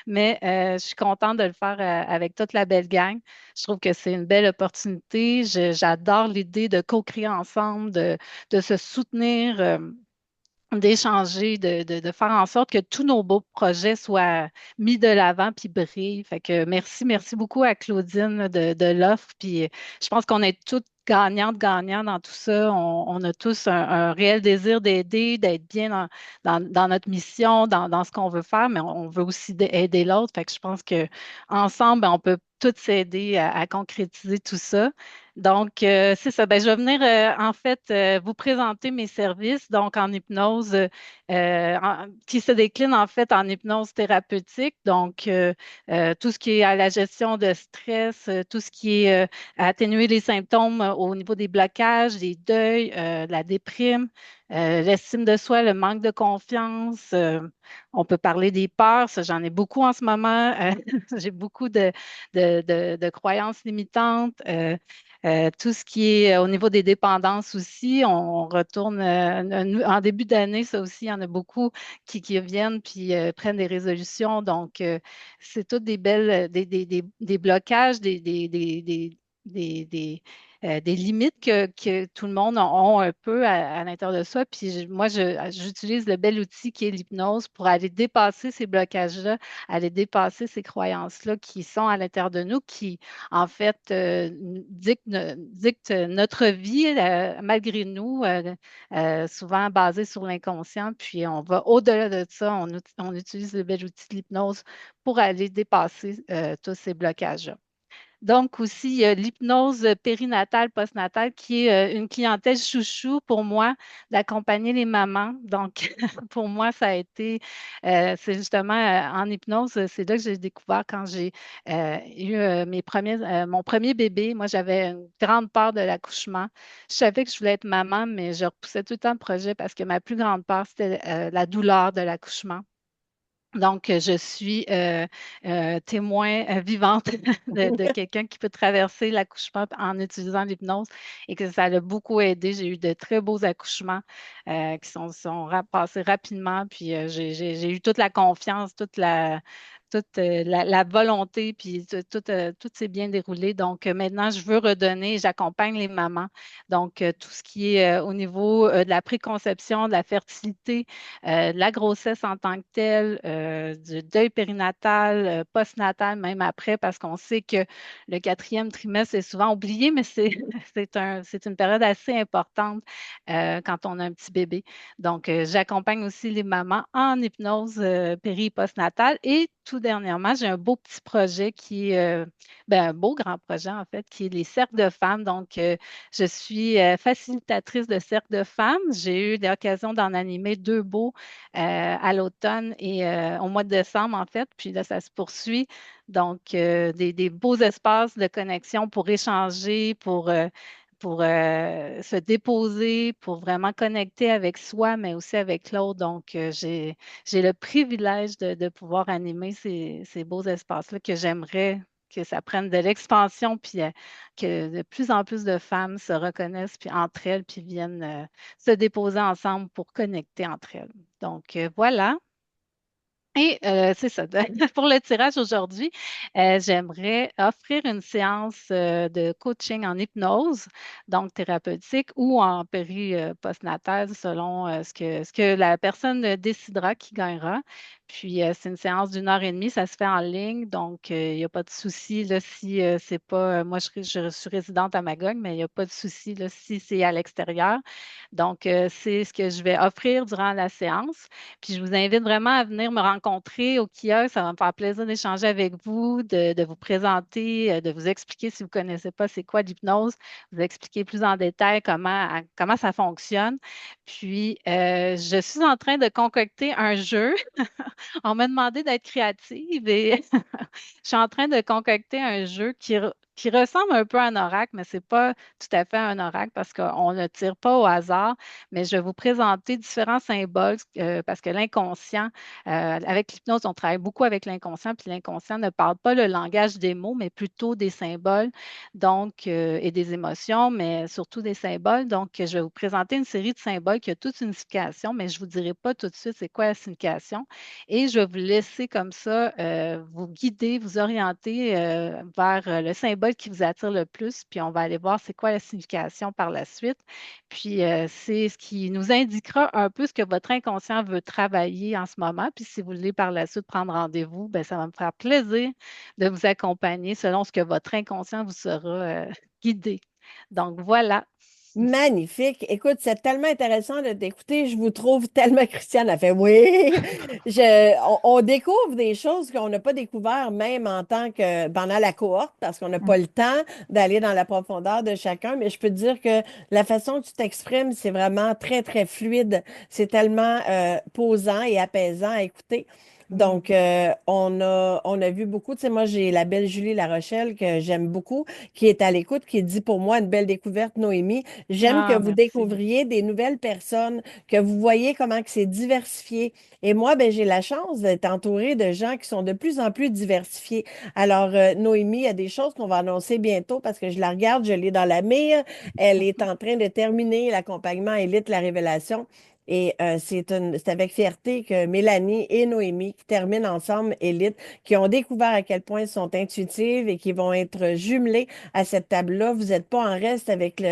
Mais je suis contente de le faire avec toute la belle gang. Je trouve que c'est une belle opportunité. J'adore l'idée de co-créer ensemble, de se soutenir, d'échanger, de faire en sorte que tous nos beaux projets soient mis de l'avant puis brillent. Fait que merci beaucoup à Claudine de l'offre. Puis je pense qu'on est toutes gagnantes dans tout ça. On a tous un réel désir d'aider, d'être bien dans notre mission, dans ce qu'on veut faire, mais on veut aussi aider l'autre. Fait que je pense que ensemble, ben, on peut toutes s'aider à concrétiser tout ça. Donc, c'est ça. Ben, je vais venir en fait vous présenter mes services, donc en hypnose, qui se décline en fait en hypnose thérapeutique. Donc, tout ce qui est à la gestion de stress, tout ce qui est à atténuer les symptômes au niveau des blocages, des deuils, de la déprime, l'estime de soi, le manque de confiance. On peut parler des peurs, ça, j'en ai beaucoup en ce moment. J'ai beaucoup de croyances limitantes. Tout ce qui est au niveau des dépendances aussi, on retourne en début d'année, ça aussi, il y en a beaucoup qui viennent puis prennent des résolutions. Donc, c'est toutes des belles, des blocages, des limites que tout le monde a un peu à l'intérieur de soi. Puis moi, j'utilise le bel outil qui est l'hypnose pour aller dépasser ces blocages-là, aller dépasser ces croyances-là qui sont à l'intérieur de nous, qui en fait, dicte notre vie malgré nous, souvent basée sur l'inconscient. Puis on va au-delà de ça, on utilise le bel outil de l'hypnose pour aller dépasser tous ces blocages-là. Donc aussi, il y a l'hypnose périnatale, postnatale, qui est une clientèle chouchou pour moi d'accompagner les mamans. Donc, pour moi, ça a été, c'est justement en hypnose, c'est là que j'ai découvert quand j'ai eu mon premier bébé. Moi, j'avais une grande peur de l'accouchement. Je savais que je voulais être maman, mais je repoussais tout le temps le projet parce que ma plus grande peur, c'était la douleur de l'accouchement. Donc, je suis témoin vivante de quelqu'un qui peut traverser l'accouchement en utilisant l'hypnose et que ça l'a beaucoup aidé. J'ai eu de très beaux accouchements qui passés rapidement. Puis, j'ai eu toute la confiance, toute la volonté, puis tout s'est bien déroulé. Donc, maintenant, je veux redonner, j'accompagne les mamans. Donc, tout ce qui est au niveau de la préconception, de la fertilité, de la grossesse en tant que telle, du deuil périnatal, postnatal, même après, parce qu'on sait que le quatrième trimestre est souvent oublié, mais c'est c'est une période assez importante quand on a un petit bébé. Donc, j'accompagne aussi les mamans en hypnose péri et postnatale. Et tout dernièrement, j'ai un beau petit projet qui est, ben, un beau grand projet en fait, qui est les cercles de femmes. Donc, je suis facilitatrice de cercles de femmes. J'ai eu l'occasion d'en animer deux beaux à l'automne et au mois de décembre, en fait. Puis là, ça se poursuit. Donc, des beaux espaces de connexion pour échanger, pour se déposer, pour vraiment connecter avec soi, mais aussi avec l'autre. Donc, j'ai le privilège de pouvoir animer ces beaux espaces-là que j'aimerais que ça prenne de l'expansion, puis que de plus en plus de femmes se reconnaissent puis entre elles, puis viennent se déposer ensemble pour connecter entre elles. Donc, voilà. Et c'est ça. Pour le tirage aujourd'hui, j'aimerais offrir une séance de coaching en hypnose, donc thérapeutique ou en péri-postnatal, selon ce que la personne décidera qui gagnera. Puis, c'est une séance d'1 heure et demie, ça se fait en ligne, donc il n'y a pas de souci là, si c'est pas. Moi, je suis résidente à Magog, mais il n'y a pas de souci là, si c'est à l'extérieur. Donc, c'est ce que je vais offrir durant la séance. Puis je vous invite vraiment à venir me rencontrer au kiosque. Ça va me faire plaisir d'échanger avec vous, de vous présenter, de vous expliquer si vous ne connaissez pas c'est quoi l'hypnose, vous expliquer plus en détail comment ça fonctionne. Puis je suis en train de concocter un jeu. On m'a demandé d'être créative et je suis en train de concocter un jeu qui ressemble un peu à un oracle, mais ce n'est pas tout à fait un oracle parce qu'on ne tire pas au hasard, mais je vais vous présenter différents symboles parce que l'inconscient, avec l'hypnose, on travaille beaucoup avec l'inconscient, puis l'inconscient ne parle pas le langage des mots, mais plutôt des symboles donc, et des émotions, mais surtout des symboles. Donc, je vais vous présenter une série de symboles qui a toute une signification, mais je ne vous dirai pas tout de suite c'est quoi la signification. Et je vais vous laisser comme ça vous guider, vous orienter vers le symbole qui vous attire le plus, puis on va aller voir c'est quoi la signification par la suite. Puis c'est ce qui nous indiquera un peu ce que votre inconscient veut travailler en ce moment. Puis si vous voulez par la suite prendre rendez-vous, ben, ça va me faire plaisir de vous accompagner selon ce que votre inconscient vous sera guidé. Donc voilà. Magnifique. Écoute, c'est tellement intéressant de t'écouter. Je vous trouve tellement Christiane a fait oui. On découvre des choses qu'on n'a pas découvert même en tant que pendant la cohorte parce qu'on n'a pas le temps d'aller dans la profondeur de chacun. Mais je peux te dire que la façon dont tu t'exprimes, c'est vraiment très, très fluide. C'est tellement posant et apaisant à écouter. Donc, on a vu beaucoup. Tu sais, moi, j'ai la belle Julie La Rochelle que j'aime beaucoup, qui est à l'écoute, qui dit pour moi une belle découverte, Noémie. J'aime que Ah, vous merci. découvriez des nouvelles personnes, que vous voyez comment que c'est diversifié. Et moi, ben, j'ai la chance d'être entourée de gens qui sont de plus en plus diversifiés. Alors, Noémie, il y a des choses qu'on va annoncer bientôt parce que je la regarde, je l'ai dans la mire. Elle est en train de terminer l'accompagnement Élite, la révélation. Et c'est avec fierté que Mélanie et Noémie, qui terminent ensemble Élite, qui ont découvert à quel point elles sont intuitives et qui vont être jumelées à cette table-là. Vous n'êtes pas en reste avec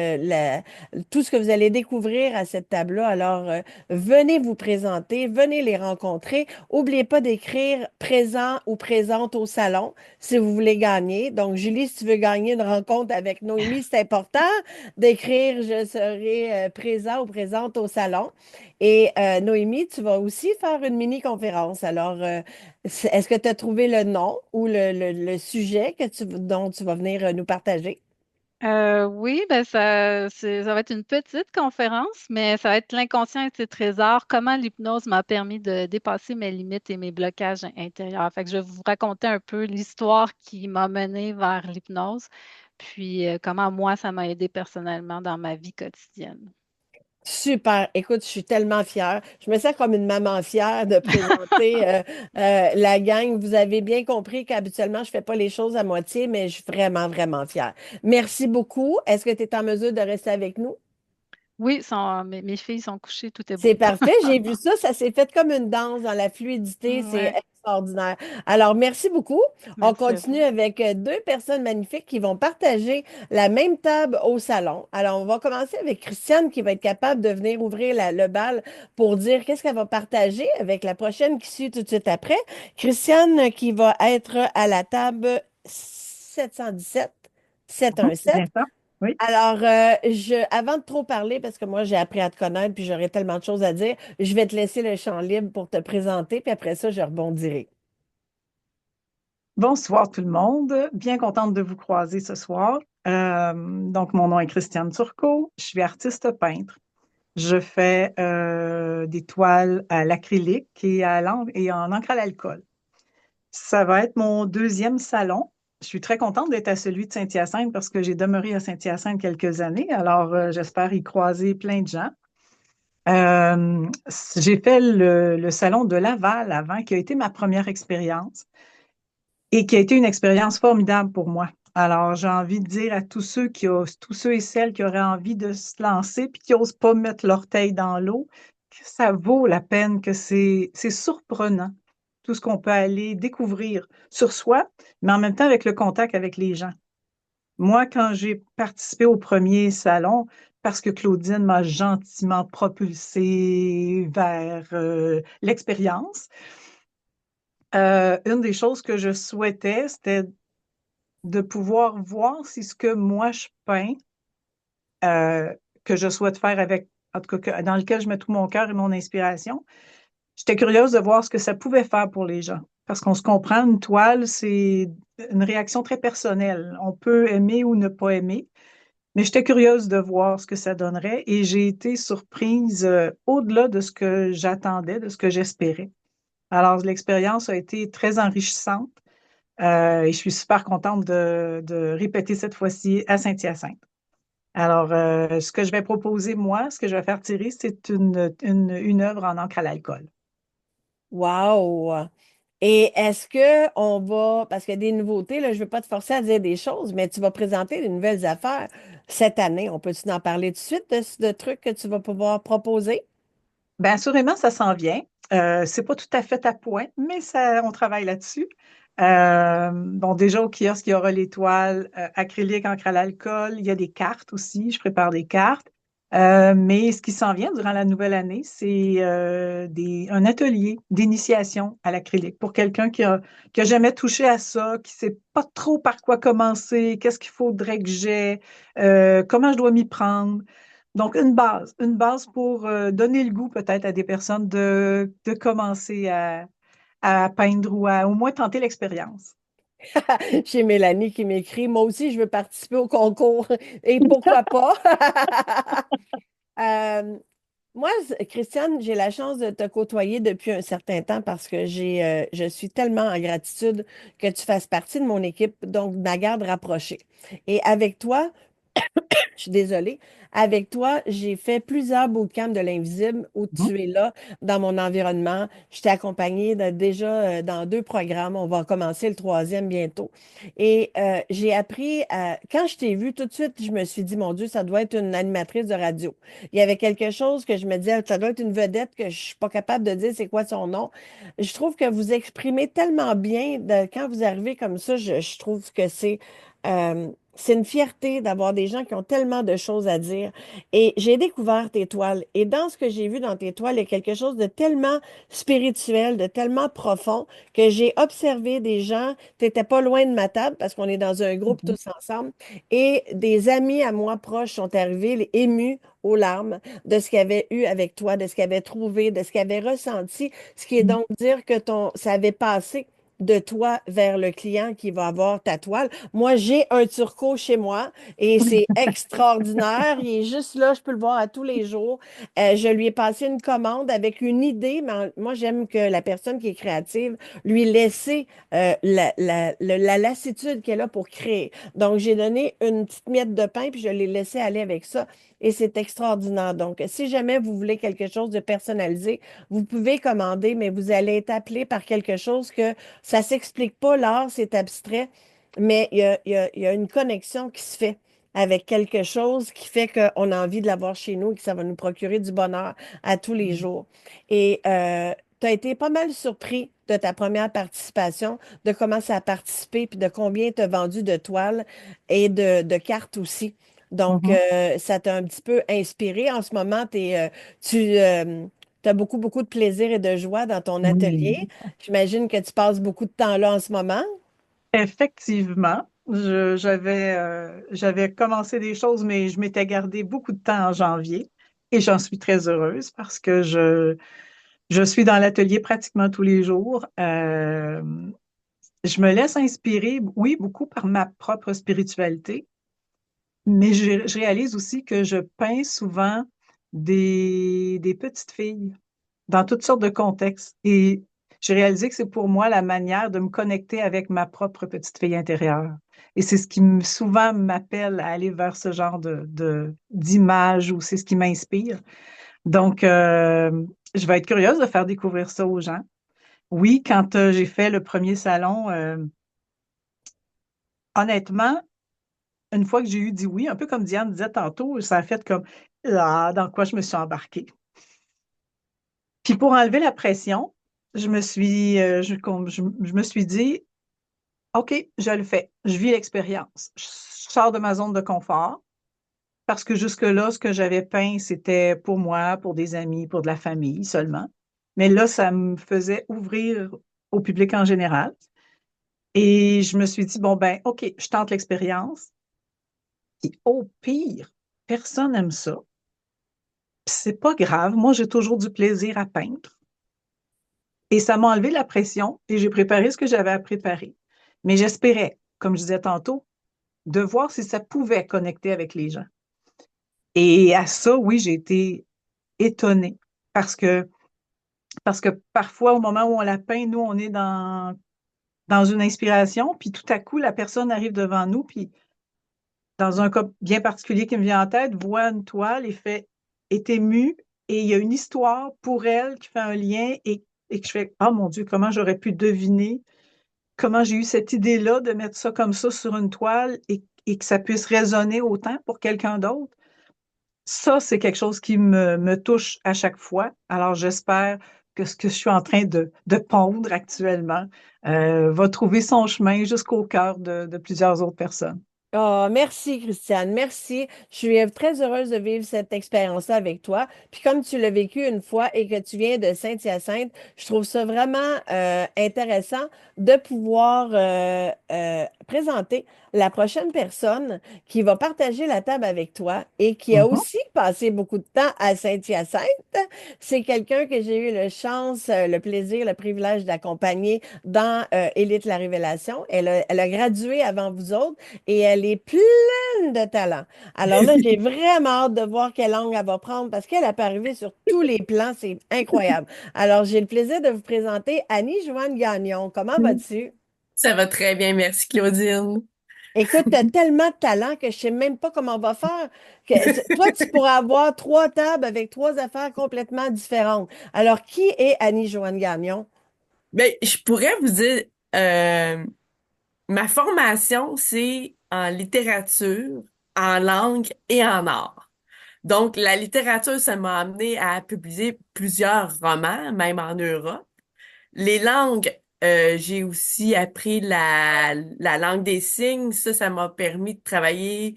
tout ce que vous allez découvrir à cette table-là. Alors, venez vous présenter, venez les rencontrer. N'oubliez pas d'écrire présent ou présente au salon si vous voulez gagner. Donc, Julie, si tu veux gagner une rencontre avec Noémie, c'est important d'écrire je serai présent ou présente au salon. Et Noémie, tu vas aussi faire une mini-conférence. Alors, est-ce que tu as trouvé le nom ou le sujet dont tu vas venir nous partager? Oui, ben ça va être une petite conférence, mais ça va être l'inconscient et ses trésors, comment l'hypnose m'a permis de dépasser mes limites et mes blocages intérieurs. Fait que je vais vous raconter un peu l'histoire qui m'a menée vers l'hypnose, puis comment moi, ça m'a aidé personnellement dans ma vie quotidienne. Super. Écoute, je suis tellement fière. Je me sens comme une maman fière de présenter la gang. Vous avez bien compris qu'habituellement, je fais pas les choses à moitié, mais je suis vraiment, vraiment fière. Merci beaucoup. Est-ce que tu es en mesure de rester avec nous? Oui, mes filles sont couchées, tout est C'est beau. parfait, j'ai vu ça, ça s'est fait comme une danse dans la fluidité, c'est Ouais, extraordinaire. Alors, merci beaucoup. On merci à continue vous. avec deux personnes magnifiques qui vont partager la même table au salon. Alors, on va commencer avec Christiane qui va être capable de venir ouvrir le bal pour dire qu'est-ce qu'elle va partager avec la prochaine qui suit tout de suite après. Christiane qui va être à la table 717, Mhm, c'est 717. bien ça. Oui. Alors, avant de trop parler, parce que moi, j'ai appris à te connaître, puis j'aurais tellement de choses à dire, je vais te laisser le champ libre pour te présenter, puis après ça, je rebondirai. Bonsoir tout le monde. Bien contente de vous croiser ce soir. Donc, mon nom est Christiane Turcot. Je suis artiste peintre. Je fais des toiles à l'acrylique et en encre à l'alcool. Ça va être mon deuxième salon. Je suis très contente d'être à celui de Saint-Hyacinthe parce que j'ai demeuré à Saint-Hyacinthe quelques années. Alors, j'espère y croiser plein de gens. Euh, j'ai fait le salon de Laval avant, qui a été ma première expérience et qui a été une expérience formidable pour moi. Alors, j'ai envie de dire à tous ceux et celles qui auraient envie de se lancer puis qui n'osent pas mettre l'orteil dans l'eau, que ça vaut la peine, que c'est surprenant tout ce qu'on peut aller découvrir sur soi, mais en même temps avec le contact avec les gens. Moi, quand j'ai participé au premier salon, parce que Claudine m'a gentiment propulsée vers l'expérience, une des choses que je souhaitais, c'était de pouvoir voir si ce que moi je peins, euh, que je souhaite faire avec, en tout cas, dans lequel je mets tout mon cœur et mon inspiration, j'étais curieuse de voir ce que ça pouvait faire pour les gens. Parce qu'on se comprend, une toile, c'est une réaction très personnelle. On peut aimer ou ne pas aimer, mais j'étais curieuse de voir ce que ça donnerait et j'ai été surprise au-delà de ce que j'attendais, de ce que j'espérais. Alors, l'expérience a été très enrichissante. Et je suis super contente de répéter cette fois-ci à Saint-Hyacinthe. Alors, ce que je vais proposer, moi, ce que je vais faire tirer, c'est une œuvre en encre à l'alcool. Wow! Et est-ce que on va, parce qu'il y a des nouveautés, là, je ne veux pas te forcer à dire des choses, mais tu vas présenter des nouvelles affaires cette année. On peut-tu en parler tout de suite de trucs que tu vas pouvoir proposer? Bien, assurément, ça s'en vient. C'est pas tout à fait à point, mais ça, on travaille là-dessus. Bon, déjà au kiosque, il y aura les toiles acryliques, encre à l'alcool. Il y a des cartes aussi. Je prépare des cartes. Mais ce qui s'en vient durant la nouvelle année, c'est un atelier d'initiation à l'acrylique pour quelqu'un qui a jamais touché à ça, qui sait pas trop par quoi commencer, qu'est-ce qu'il faudrait que j'ai, comment je dois m'y prendre. Donc, une base pour donner le goût peut-être à des personnes de commencer à peindre ou à au moins tenter l'expérience. J'ai Mélanie qui m'écrit, moi aussi, je veux participer au concours. Et pourquoi pas? Euh, Moi, Christiane, j'ai la chance de te côtoyer depuis un certain temps parce que je suis tellement en gratitude que tu fasses partie de mon équipe, donc de ma garde rapprochée. Et avec toi, je suis désolée. Avec toi, j'ai fait plusieurs bootcamps de l'invisible où Mhm. tu es là dans mon environnement. Je t'ai accompagnée déjà dans deux programmes. On va commencer le troisième bientôt. Et j'ai appris quand je t'ai vue tout de suite, je me suis dit, mon Dieu, ça doit être une animatrice de radio. Il y avait quelque chose que je me disais, ça doit être une vedette que je suis pas capable de dire c'est quoi son nom. Je trouve que vous exprimez tellement bien quand vous arrivez comme ça, je trouve que c'est une fierté d'avoir des gens qui ont tellement de choses à dire. Et j'ai découvert tes toiles. Et dans ce que j'ai vu dans tes toiles, il y a quelque chose de tellement spirituel, de tellement profond, que j'ai observé des gens, tu n'étais pas loin de ma table parce qu'on est dans un groupe Mhm. tous ensemble, et des amis à moi proches sont arrivés émus aux larmes de ce qu'ils avaient eu avec toi, de ce qu'ils avaient trouvé, de ce qu'ils avaient ressenti, ce qui est donc dire que ça avait passé de toi vers le client qui va avoir ta toile. Moi, j'ai un turco chez moi et c'est extraordinaire. Il est juste là, je peux le voir à tous les jours. Je lui ai passé une commande avec une idée, mais moi, j'aime que la personne qui est créative lui laisser la lassitude qu'elle a pour créer. Donc, j'ai donné une petite miette de pain puis je l'ai laissé aller avec ça. et c'est extraordinaire. Donc, si jamais vous voulez quelque chose de personnalisé, vous pouvez commander, mais vous allez être appelé par quelque chose que ça s'explique pas, l'art, c'est abstrait, mais il y a une connexion qui se fait avec quelque chose qui fait qu'on a envie de l'avoir chez nous et que ça va nous procurer du bonheur à tous les jours. Et tu as été pas mal surpris de ta première participation, de comment ça a participé, puis de combien tu as vendu de toiles et de cartes aussi. Donc, Mhm. ça t'a un petit peu inspiré. En ce moment, tu as beaucoup, beaucoup de plaisir et de joie dans ton atelier. Oui. J'imagine que tu passes beaucoup de temps là en ce moment. Effectivement, j'avais commencé des choses, mais je m'étais gardé beaucoup de temps en janvier et j'en suis très heureuse parce que je suis dans l'atelier pratiquement tous les jours. Je me laisse inspirer, oui, beaucoup par ma propre spiritualité, mais je réalise aussi que je peins souvent des petites filles dans toutes sortes de contextes. Et j'ai réalisé que c'est pour moi la manière de me connecter avec ma propre petite fille intérieure. Et c'est ce qui souvent m'appelle à aller vers ce genre d'image ou c'est ce qui m'inspire. Donc, je vais être curieuse de faire découvrir ça aux gens. Oui, quand j'ai fait le premier salon, honnêtement, une fois que j'ai eu dit oui, un peu comme Diane disait tantôt, ça a fait comme ah, dans quoi je me suis embarquée. Puis pour enlever la pression, je me suis dit, OK, je le fais. Je vis l'expérience. Je sors de ma zone de confort parce que jusque-là, ce que j'avais peint, c'était pour moi, pour des amis, pour de la famille seulement. Mais là, ça me faisait ouvrir au public en général. Et je me suis dit, bon, ben, OK, je tente l'expérience. Puis au pire, personne n'aime ça. Puis c'est pas grave. Moi, j'ai toujours du plaisir à peindre. Et ça m'a enlevé la pression et j'ai préparé ce que j'avais à préparer. Mais j'espérais, comme je disais tantôt, de voir si ça pouvait connecter avec les gens. Et à ça, oui, j'ai été étonnée parce que, parce que parfois, au moment où on la peint, nous, on est dans une inspiration, puis tout à coup, la personne arrive devant nous, puis dans un cas bien particulier qui me vient en tête, voit une toile et est émue et il y a une histoire pour elle qui fait un lien et que je fais, oh mon Dieu, comment j'aurais pu deviner, comment j'ai eu cette idée-là de mettre ça comme ça sur une toile et que ça puisse résonner autant pour quelqu'un d'autre. Ça, c'est quelque chose qui me touche à chaque fois. Alors, j'espère que ce que je suis en train de pondre actuellement va trouver son chemin jusqu'au cœur de plusieurs autres personnes. Oh, merci, Christiane, merci. Je suis très heureuse de vivre cette expérience-là avec toi. Puis comme tu l'as vécu une fois et que tu viens de Saint-Hyacinthe, je trouve ça vraiment intéressant de pouvoir présenter la prochaine personne qui va partager la table avec toi et qui a Mhm. aussi passé beaucoup de temps à Saint-Hyacinthe. C'est quelqu'un que j'ai eu le chance, le plaisir, le privilège d'accompagner dans Élite la Révélation. Elle a gradué avant vous autres et elle est pleine de talent. Alors là, j'ai vraiment hâte de voir quelle langue elle va prendre parce qu'elle peut arriver sur tous les plans, c'est incroyable. Alors, j'ai le plaisir de vous présenter Annie-Joanne Gagnon. Comment vas-tu? Ça va très bien, merci Claudine. Écoute, tu as tellement de talent que je sais même pas comment on va faire. Toi, tu pourras avoir trois tables avec trois affaires complètement différentes. Alors, qui est Annie-Joanne Gagnon? Ben, je pourrais vous dire, ma formation, c'est en littérature, en langue et en art. Donc, la littérature, ça m'a amené à publier plusieurs romans, même en Europe. Les langues, j'ai aussi appris la langue des signes. Ça m'a permis de travailler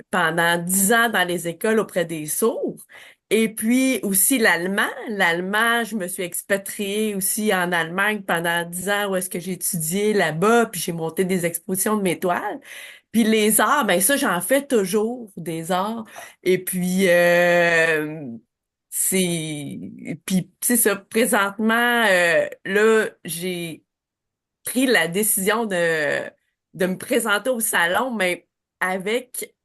pendant 10 ans dans les écoles auprès des sourds. Et puis aussi l'allemand. L'allemand, je me suis expatriée aussi en Allemagne pendant 10 ans où est-ce que j'ai étudié là-bas, puis j'ai monté des expositions de mes toiles. Puis les arts, ben ça, j'en fais toujours des arts. Et puis c'est ça. Présentement, là, j'ai pris la décision de me présenter au salon, mais avec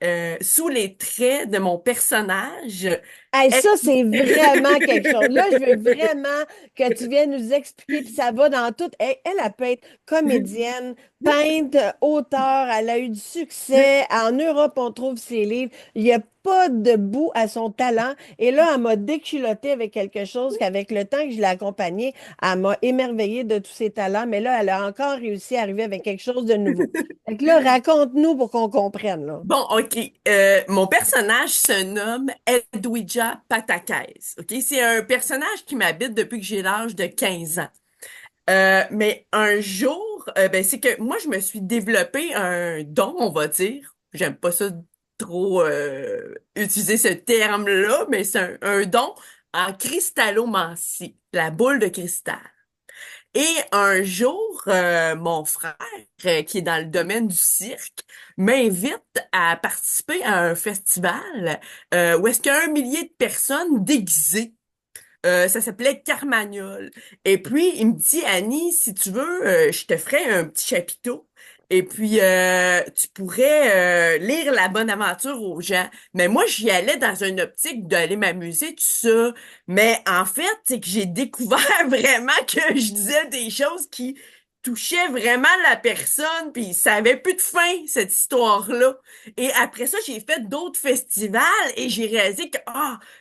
sous les traits de mon personnage. Hey, ça, c'est vraiment quelque chose. Là, je veux vraiment que tu viennes nous expliquer, puis ça va dans tout. Elle peut être comédienne, peintre, auteure, elle a eu du succès. En Europe, on trouve ses livres. Il n'y a pas de bout à son talent. Et là, elle m'a déculottée avec quelque chose qu'avec le temps que je l'ai accompagnée, elle m'a émerveillée de tous ses talents. Mais là, elle a encore réussi à arriver avec quelque chose de nouveau. Fait que là, raconte-nous pour qu'on comprenne, là. Bon, OK. Mon personnage se nomme Edwidja Patakès. OK? C'est un personnage qui m'habite depuis que j'ai l'âge de 15 ans. Mais un jour, ben, c'est que moi, je me suis développé un don, on va dire. J'aime pas ça trop utiliser ce terme-là, mais c'est un don en cristallomancie, la boule de cristal. Et un jour, mon frère, qui est dans le domaine du cirque, m'invite à participer à un festival où est-ce qu'il y a 1 millier de personnes déguisées. Ça s'appelait Carmagnole. Et puis, il me dit, Annie, si tu veux, je te ferai un petit chapiteau. Et puis, tu pourrais lire la bonne aventure aux gens. Mais moi, j'y allais dans une optique d'aller m'amuser, tout ça. Mais en fait, c'est que j'ai découvert vraiment que je disais des choses qui touchaient vraiment la personne, puis ça avait plus de fin, cette histoire-là. Et après ça, j'ai fait d'autres festivals et j'ai réalisé que,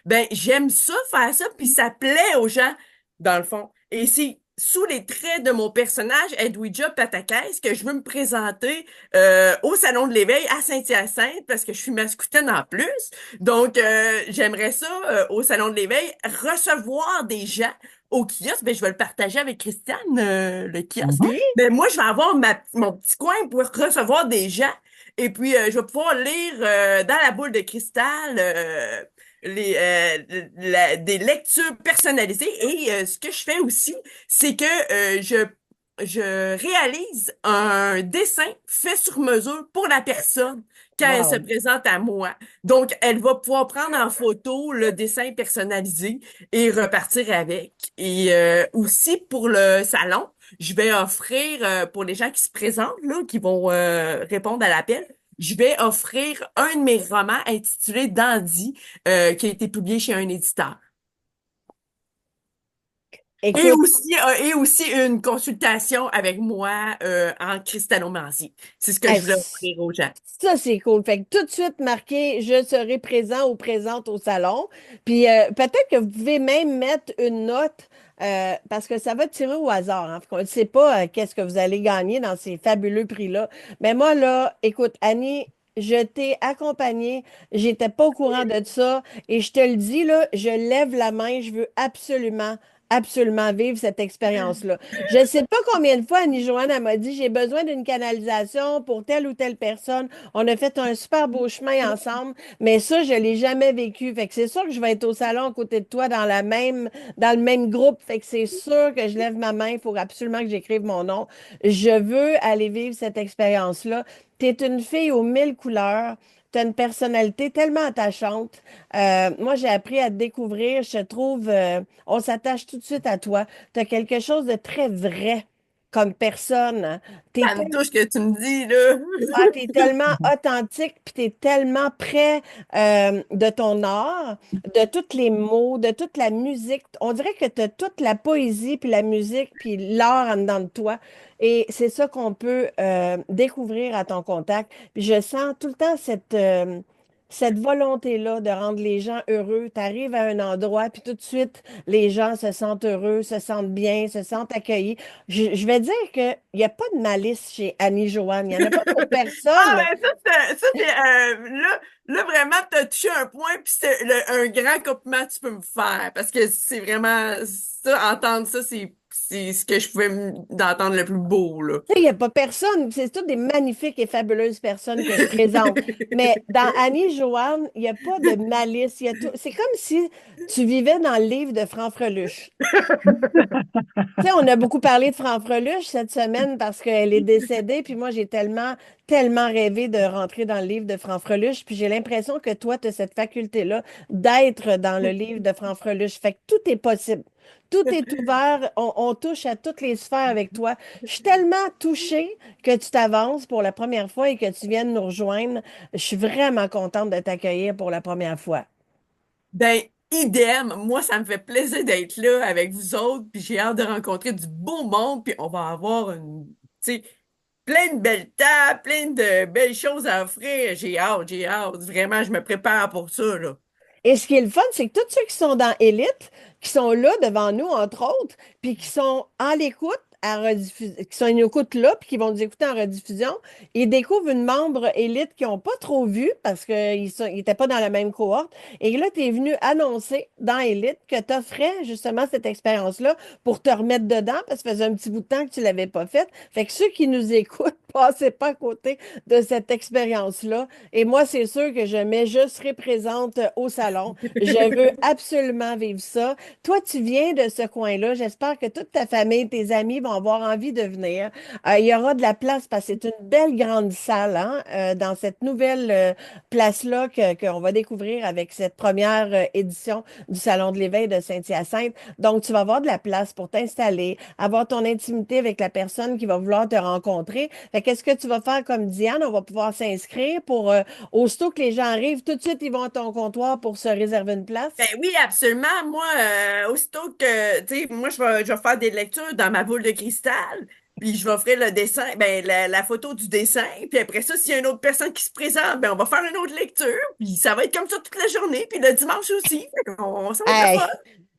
ben, j'aime ça, faire ça, puis ça plaît aux gens, dans le fond. Et c'est sous les traits de mon personnage, Edwidja Patakès, que je veux me présenter au Salon de l'Éveil à Saint-Hyacinthe, parce que je suis mascoutaine en plus. Donc, j'aimerais ça, au Salon de l'Éveil, recevoir des gens au kiosque. Ben, je vais le partager avec Christiane, le kiosque. Oui. Mais moi, je vais avoir mon petit coin pour recevoir des gens. Et puis, je vais pouvoir lire dans la boule de cristal des lectures personnalisées. Et ce que je fais aussi, c'est que je réalise un dessin fait sur mesure pour la personne quand elle se Wow. présente à moi. Donc, elle va pouvoir prendre en photo le dessin personnalisé et repartir avec. Et aussi pour le salon, je vais offrir pour les gens qui se présentent, là, qui vont répondre à l'appel, je vais offrir un de mes romans intitulé Dandy, qui a été publié chez un éditeur. Écoute, Et aussi une consultation avec moi en cristallomancie. C'est ce que je hey, voulais offrir aux gens. ça, c'est cool. Fait que tout de suite marqué, je serai présent ou présente au salon. Puis peut-être que vous pouvez même mettre une note parce que ça va tirer au hasard. Hein. On ne sait pas qu'est-ce que vous allez gagner dans ces fabuleux prix-là. Mais moi, là, écoute, Annie, je t'ai accompagnée. J'étais pas au courant de ça. Et je te le dis, là, je lève la main. Je veux absolument. Absolument vivre cette expérience-là. Je ne sais pas combien de fois Annie-Joanne elle m'a dit j'ai besoin d'une canalisation pour telle ou telle personne. On a fait un super beau chemin ensemble, mais ça, je ne l'ai jamais vécu. Fait que c'est sûr que je vais être au salon à côté de toi dans le même groupe. Fait que c'est sûr que je lève ma main. Il faut absolument que j'écrive mon nom. Je veux aller vivre cette expérience-là. Tu es une fille aux 1000 couleurs. Tu as une personnalité tellement attachante. Moi, j'ai appris à te découvrir. Je trouve, on s'attache tout de suite à toi. Tu as quelque chose de très vrai comme personne. Tu es Ça me touche que tu me dis, là. t'es tellement authentique, puis tu es tellement près de ton art, de tous les mots, de toute la musique. On dirait que tu as toute la poésie, puis la musique, puis l'art en dedans de toi. Et c'est ça qu'on peut découvrir à ton contact. Puis je sens tout le temps cette volonté-là de rendre les gens heureux. Tu arrives à un endroit, puis tout de suite, les gens se sentent heureux, se sentent bien, se sentent accueillis. Je vais dire qu'il n'y a pas de malice chez Annie-Joanne. Il n'y en a pas pour Ah, personne. ben là, vraiment, t'as touché un point, puis c'est un grand compliment que tu peux me faire, parce que c'est vraiment ça, entendre ça, c'est ce que je pouvais d'entendre le plus beau, là. Tu sais, il n'y a pas personne. C'est toutes des magnifiques et fabuleuses personnes que je présente. Mais dans Annie-Joanne, il n'y a pas de malice. C'est comme si tu vivais dans le livre de Franfreluche. Tu sais, on a beaucoup parlé de Franfreluche cette semaine parce qu'elle est décédée, puis moi, j'ai tellement, tellement rêvé de rentrer dans le livre de Franfreluche, puis j'ai l'impression que toi, tu as cette faculté-là d'être dans le livre de Franfreluche. Fait que tout est possible. Tout est ouvert, on touche à toutes les sphères avec toi. Je suis tellement touchée que tu t'avances pour la première fois et que tu viennes nous rejoindre. Je suis vraiment contente de t'accueillir pour la première fois. Ben, idem, moi, ça me fait plaisir d'être là avec vous autres, puis j'ai hâte de rencontrer du beau monde, puis on va avoir tu sais, plein de belles tables, plein de belles choses à offrir. J'ai hâte. Vraiment, je me prépare pour ça, là. Et ce qui est le fun, c'est que tous ceux qui sont dans Élite, qui sont là devant nous, entre autres, puis qui sont en l'écoute, qui sont en écoute là, puis qui vont nous écouter en rediffusion, ils découvrent une membre Élite qu'ils n'ont pas trop vue parce qu'ils n'étaient pas dans la même cohorte. Et là, tu es venu annoncer dans Élite que tu offrais justement cette expérience-là pour te remettre dedans parce que ça faisait un petit bout de temps que tu ne l'avais pas faite. Fait que ceux qui nous écoutent, passez pas à côté de cette expérience-là. Et moi, c'est sûr que je serai présente au salon. Je veux absolument vivre ça. Toi, tu viens de ce coin-là. J'espère que toute ta famille, tes amis vont avoir envie de venir. Il y aura de la place parce que c'est une belle grande salle, hein, dans cette nouvelle place-là qu'on va découvrir avec cette première édition du Salon de l'éveil de Saint-Hyacinthe. Donc, tu vas avoir de la place pour t'installer, avoir ton intimité avec la personne qui va vouloir te rencontrer. Fait qu'est-ce que tu vas faire comme Diane? On va pouvoir s'inscrire pour, aussitôt que les gens arrivent, tout de suite, ils vont à ton comptoir pour se réserver une Ben place. oui, absolument. Moi, aussitôt que, tu sais, moi, je vais faire des lectures dans ma boule de cristal, puis je vais offrir le dessin, ben, la photo du dessin, puis après ça, s'il y a une autre personne qui se présente, ben, on va faire une autre lecture, puis ça va être comme ça toute la journée, puis le dimanche aussi. Ça va être le Hey, fun.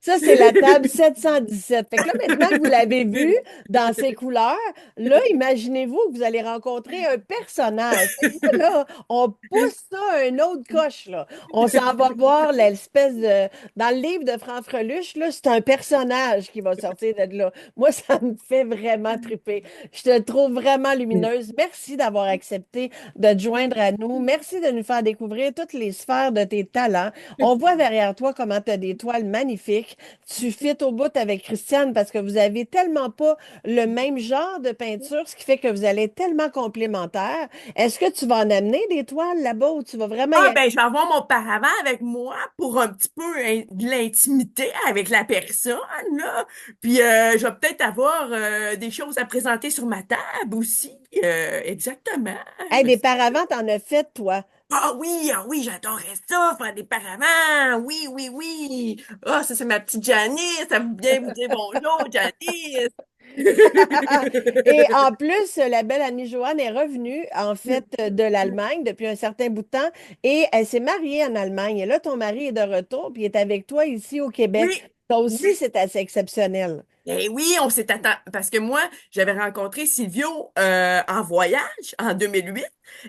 ça, c'est la table 717. Fait que là, maintenant que vous l'avez vu dans ses couleurs, là, imaginez-vous que vous allez rencontrer un personnage. Fait que là, on pousse ça à un autre coche, là. On s'en va voir l'espèce de... Dans le livre de Franfreluche, là, c'est un personnage qui va sortir de là. Moi, ça me fait vraiment triper. Je te trouve vraiment lumineuse. Merci d'avoir accepté de te joindre à nous. Merci de nous faire découvrir toutes les sphères de tes talents. On voit derrière toi comment tu as des toiles magnifiques. Tu fites au bout avec Christiane parce que vous avez tellement pas le même genre de peinture, ce qui fait que vous allez être tellement complémentaires. Est-ce que tu vas en amener des toiles là-bas ou tu vas vraiment y Ah, aller? ben, je vais avoir mon paravent avec moi pour un petit peu de l'intimité avec la personne, là. Puis, je vais peut-être avoir des choses à présenter sur ma table aussi. Exactement. Hey, des paravents, t'en as fait, toi. Ah oui, j'adorais ça, faire des paravents. Oui, oui, oui. Ah, ça, c'est ma petite Janice. Ça veut bien vous dire bonjour, Janice. Et en plus, la belle Annie-Joanne est revenue, en fait, de l'Allemagne depuis un certain bout de temps et elle s'est mariée en Allemagne. Et là, ton mari est de retour puis il est avec toi ici au Québec. Oui, Ça aussi, oui. c'est assez exceptionnel. Eh oui, on s'est attendu parce que moi, j'avais rencontré Silvio en voyage en 2008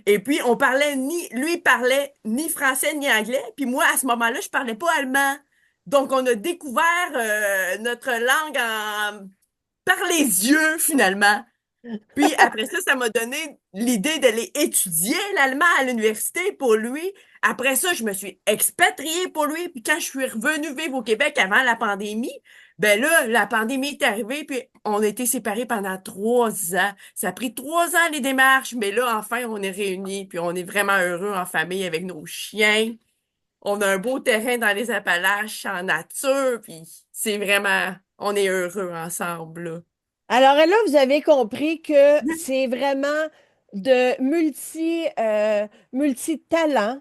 et puis on parlait ni lui parlait ni français ni anglais, puis moi à ce moment-là, je parlais pas allemand. Donc on a découvert notre langue par les yeux finalement. Puis après ça, ça m'a donné l'idée d'aller étudier l'allemand à l'université pour lui. Après ça, je me suis expatriée pour lui. Puis quand je suis revenue vivre au Québec avant la pandémie, ben là, la pandémie est arrivée, puis on a été séparés pendant 3 ans. Ça a pris 3 ans les démarches, mais là, enfin, on est réunis, puis on est vraiment heureux en famille avec nos chiens. On a un beau terrain dans les Appalaches, en nature, puis c'est vraiment, on est heureux ensemble, là. Alors là, vous avez compris que c'est vraiment de multi-talent,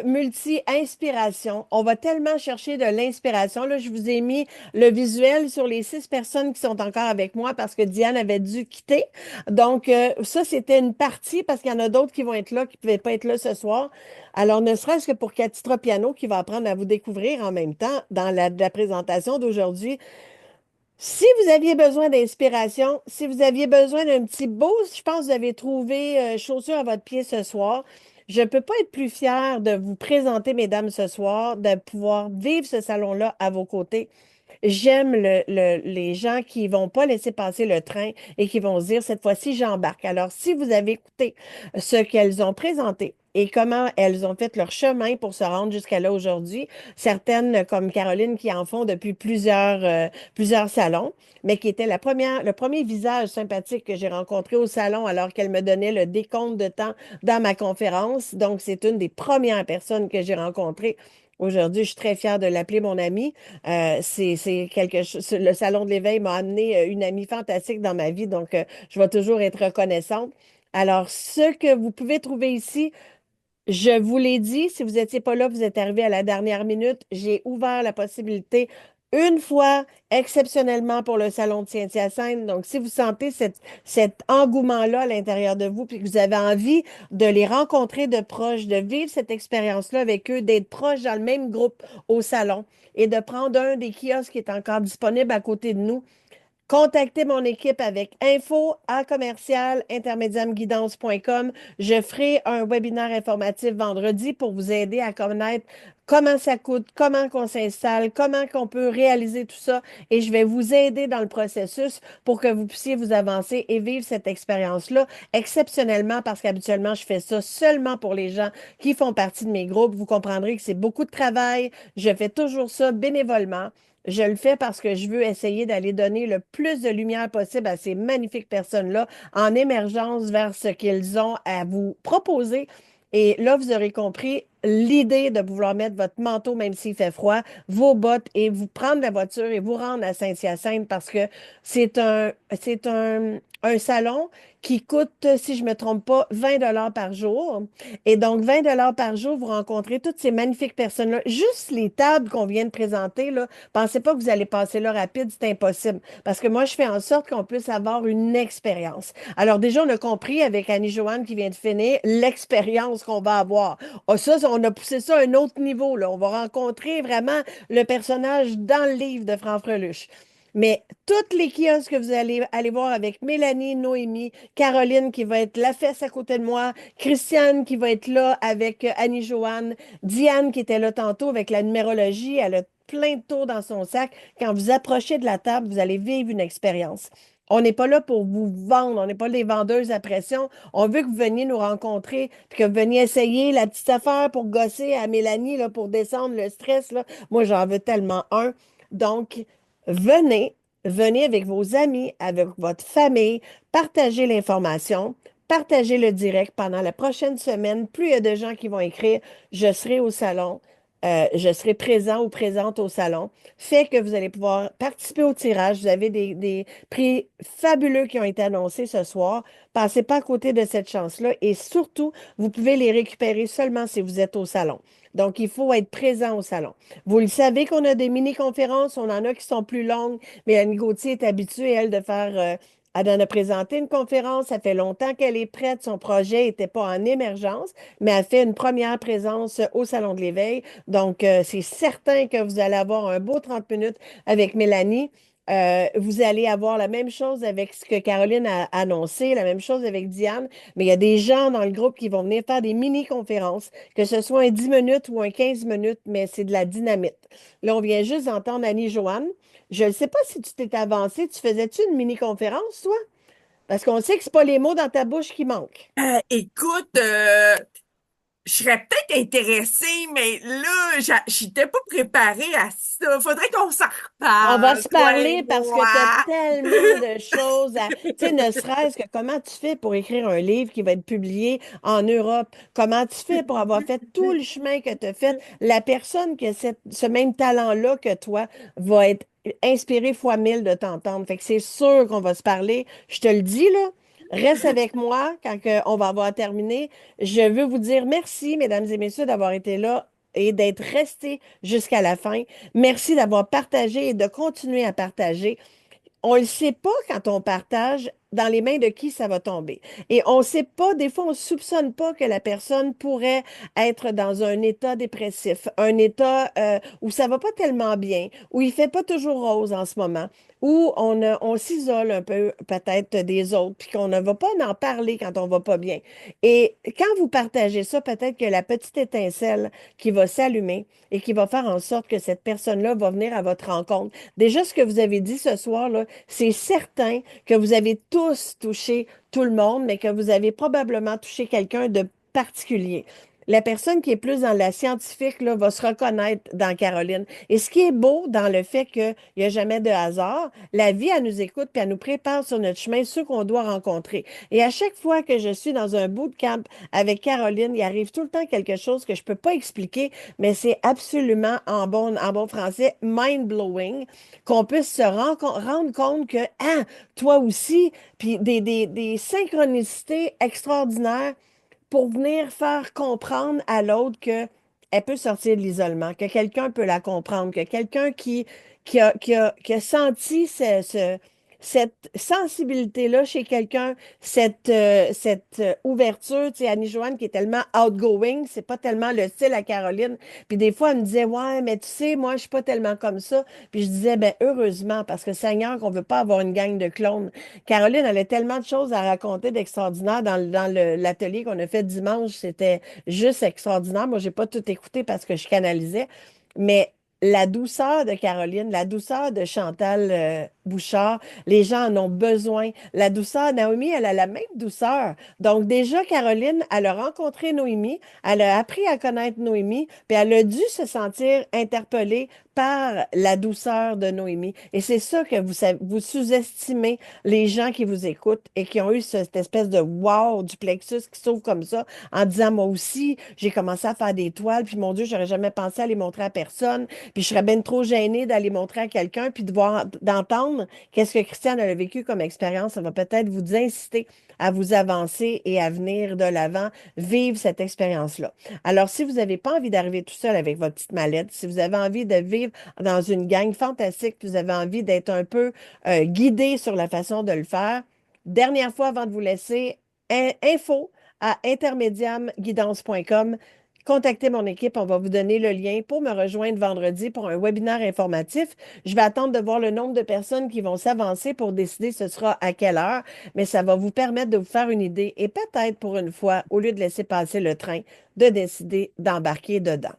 multi-inspiration. On va tellement chercher de l'inspiration. Là, je vous ai mis le visuel sur les 6 personnes qui sont encore avec moi parce que Diane avait dû quitter. Donc, ça, c'était une partie parce qu'il y en a d'autres qui vont être là, qui ne pouvaient pas être là ce soir. Alors, ne serait-ce que pour Cathy Tropiano qui va apprendre à vous découvrir en même temps dans la présentation d'aujourd'hui. Si vous aviez besoin d'inspiration, si vous aviez besoin d'un petit boost, je pense que vous avez trouvé chaussure à votre pied ce soir. Je ne peux pas être plus fière de vous présenter, mesdames, ce soir, de pouvoir vivre ce salon-là à vos côtés. J'aime les gens qui vont pas laisser passer le train et qui vont se dire, cette fois-ci, j'embarque. Alors, si vous avez écouté ce qu'elles ont présenté et comment elles ont fait leur chemin pour se rendre jusqu'à là aujourd'hui, certaines comme Caroline qui en font depuis plusieurs salons, mais qui était le premier visage sympathique que j'ai rencontré au salon alors qu'elle me donnait le décompte de temps dans ma conférence. Donc, c'est une des premières personnes que j'ai rencontrées aujourd'hui. Je suis très fière de l'appeler mon ami. C'est quelque chose. Le Salon de l'éveil m'a amené une amie fantastique dans ma vie, donc je vais toujours être reconnaissante. Alors, ce que vous pouvez trouver ici, je vous l'ai dit, si vous n'étiez pas là, vous êtes arrivé à la dernière minute. J'ai ouvert la possibilité une fois, exceptionnellement pour le Salon de Saint-Hyacinthe. Donc, si vous sentez cet engouement-là à l'intérieur de vous, puis que vous avez envie de les rencontrer de proche, de vivre cette expérience-là avec eux, d'être proche dans le même groupe au salon et de prendre un des kiosques qui est encore disponible à côté de nous, contactez mon équipe avec info à commercial intermédiamguidance.com. Je ferai un webinaire informatif vendredi pour vous aider à connaître comment ça coûte, comment qu'on s'installe, comment qu'on peut réaliser tout ça. Et je vais vous aider dans le processus pour que vous puissiez vous avancer et vivre cette expérience-là exceptionnellement parce qu'habituellement, je fais ça seulement pour les gens qui font partie de mes groupes. Vous comprendrez que c'est beaucoup de travail. Je fais toujours ça bénévolement. Je le fais parce que je veux essayer d'aller donner le plus de lumière possible à ces magnifiques personnes-là en émergence vers ce qu'ils ont à vous proposer. Et là, vous aurez compris l'idée de vouloir mettre votre manteau, même s'il fait froid, vos bottes et vous prendre la voiture et vous rendre à Saint-Hyacinthe parce que c'est un salon qui coûte, si je ne me trompe pas, 20 $ par jour. Et donc, 20 $ par jour, vous rencontrez toutes ces magnifiques personnes-là. Juste les tables qu'on vient de présenter, là, pensez pas que vous allez passer là rapide, c'est impossible. Parce que moi, je fais en sorte qu'on puisse avoir une expérience. Alors déjà, on a compris avec Annie-Joanne qui vient de finir l'expérience qu'on va avoir. Ah, ça, on a poussé ça à un autre niveau, là. On va rencontrer vraiment le personnage dans le livre de Franck-Freluche. Mais toutes les kiosques que vous allez aller voir avec Mélanie, Noémie, Caroline qui va être la fesse à côté de moi, Christiane qui va être là avec Annie-Joanne, Diane qui était là tantôt avec la numérologie, elle a plein de tours dans son sac. Quand vous approchez de la table, vous allez vivre une expérience. On n'est pas là pour vous vendre, on n'est pas des vendeuses à pression. On veut que vous veniez nous rencontrer, puis que vous veniez essayer la petite affaire pour gosser à Mélanie, là, pour descendre le stress, là. Moi, j'en veux tellement un. Donc, venez, venez avec vos amis, avec votre famille, partagez l'information, partagez le direct pendant la prochaine semaine. Plus il y a de gens qui vont écrire, je serai au salon, je serai présent ou présente au salon, fait que vous allez pouvoir participer au tirage. Vous avez des prix fabuleux qui ont été annoncés ce soir. Passez pas à côté de cette chance-là et surtout, vous pouvez les récupérer seulement si vous êtes au salon. Donc, il faut être présent au salon. Vous le savez qu'on a des mini-conférences, on en a qui sont plus longues. Mélanie Gauthier est habituée, elle, de faire, elle en a présenté une conférence. Ça fait longtemps qu'elle est prête. Son projet n'était pas en émergence, mais elle fait une première présence au Salon de l'Éveil. Donc, c'est certain que vous allez avoir un beau 30 minutes avec Mélanie. Vous allez avoir la même chose avec ce que Caroline a annoncé, la même chose avec Diane, mais il y a des gens dans le groupe qui vont venir faire des mini-conférences, que ce soit un 10 minutes ou un 15 minutes, mais c'est de la dynamite. Là, on vient juste d'entendre Annie-Joanne. Je ne sais pas si tu t'es avancé, tu faisais-tu une mini-conférence, toi? Parce qu'on sait que c'est pas les mots dans ta bouche qui manquent. Écoute, je serais peut-être intéressée, mais là, j'étais pas préparée à ça. Faudrait qu'on s'en On va reparle, se toi parler et parce que tu as moi. tellement de choses à... Tu sais, ne serait-ce que comment tu fais pour écrire un livre qui va être publié en Europe? Comment tu fais pour avoir fait tout le chemin que tu as fait? La personne qui a ce même talent-là que toi va être inspirée fois mille de t'entendre. Fait que c'est sûr qu'on va se parler. Je te le dis, là. Reste avec moi quand on va avoir terminé. Je veux vous dire merci, mesdames et messieurs, d'avoir été là et d'être restés jusqu'à la fin. Merci d'avoir partagé et de continuer à partager. On ne le sait pas quand on partage dans les mains de qui ça va tomber. Et on ne sait pas, des fois, on ne soupçonne pas que la personne pourrait être dans un état dépressif, un état où ça va pas tellement bien, où il fait pas toujours rose en ce moment, où on s'isole un peu peut-être des autres, puis qu'on ne va pas en parler quand on va pas bien. Et quand vous partagez ça, peut-être que la petite étincelle qui va s'allumer et qui va faire en sorte que cette personne-là va venir à votre rencontre. Déjà, ce que vous avez dit ce soir, là, c'est certain que vous avez tous touché tout le monde, mais que vous avez probablement touché quelqu'un de particulier. la personne qui est plus dans la scientifique là, va se reconnaître dans Caroline. Et ce qui est beau dans le fait qu'il n'y a jamais de hasard, la vie, elle nous écoute puis elle nous prépare sur notre chemin ceux qu'on doit rencontrer. Et à chaque fois que je suis dans un bootcamp avec Caroline, il arrive tout le temps quelque chose que je ne peux pas expliquer, mais c'est absolument en bon français mind-blowing qu'on puisse se rendre compte que, ah, toi aussi, puis des synchronicités extraordinaires pour venir faire comprendre à l'autre que elle peut sortir de l'isolement, que quelqu'un peut la comprendre, que quelqu'un qui a senti cette sensibilité-là chez quelqu'un, cette ouverture, tu sais, Annie Joanne qui est tellement outgoing, c'est pas tellement le style à Caroline. Puis des fois, elle me disait, ouais, mais tu sais, moi, je suis pas tellement comme ça. Puis je disais, ben heureusement, parce que Seigneur, qu'on veut pas avoir une gang de clones. Caroline, elle a tellement de choses à raconter d'extraordinaire l'atelier qu'on a fait dimanche. C'était juste extraordinaire. Moi, j'ai pas tout écouté parce que je canalisais. Mais la douceur de Caroline, la douceur de Chantal Bouchard, les gens en ont besoin. La douceur, Naomi, elle a la même douceur. Donc déjà, Caroline, elle a rencontré Noémie, elle a appris à connaître Noémie, puis elle a dû se sentir interpellée par la douceur de Noémie. Et c'est ça que vous sous-estimez les gens qui vous écoutent et qui ont eu cette espèce de wow du plexus qui s'ouvre comme ça en disant, moi aussi, j'ai commencé à faire des toiles, puis mon Dieu, j'aurais jamais pensé à les montrer à personne, puis je serais bien trop gênée d'aller montrer à quelqu'un, puis d'entendre qu'est-ce que Christiane a vécu comme expérience. Ça va peut-être vous inciter à vous avancer et à venir de l'avant, vivre cette expérience-là. Alors, si vous n'avez pas envie d'arriver tout seul avec votre petite mallette, si vous avez envie de vivre dans une gang fantastique, puis vous avez envie d'être un peu guidé sur la façon de le faire, dernière fois avant de vous laisser, info à intermediamguidance.com. Contactez mon équipe, on va vous donner le lien pour me rejoindre vendredi pour un webinaire informatif. Je vais attendre de voir le nombre de personnes qui vont s'avancer pour décider ce sera à quelle heure, mais ça va vous permettre de vous faire une idée et peut-être pour une fois, au lieu de laisser passer le train, de décider d'embarquer dedans.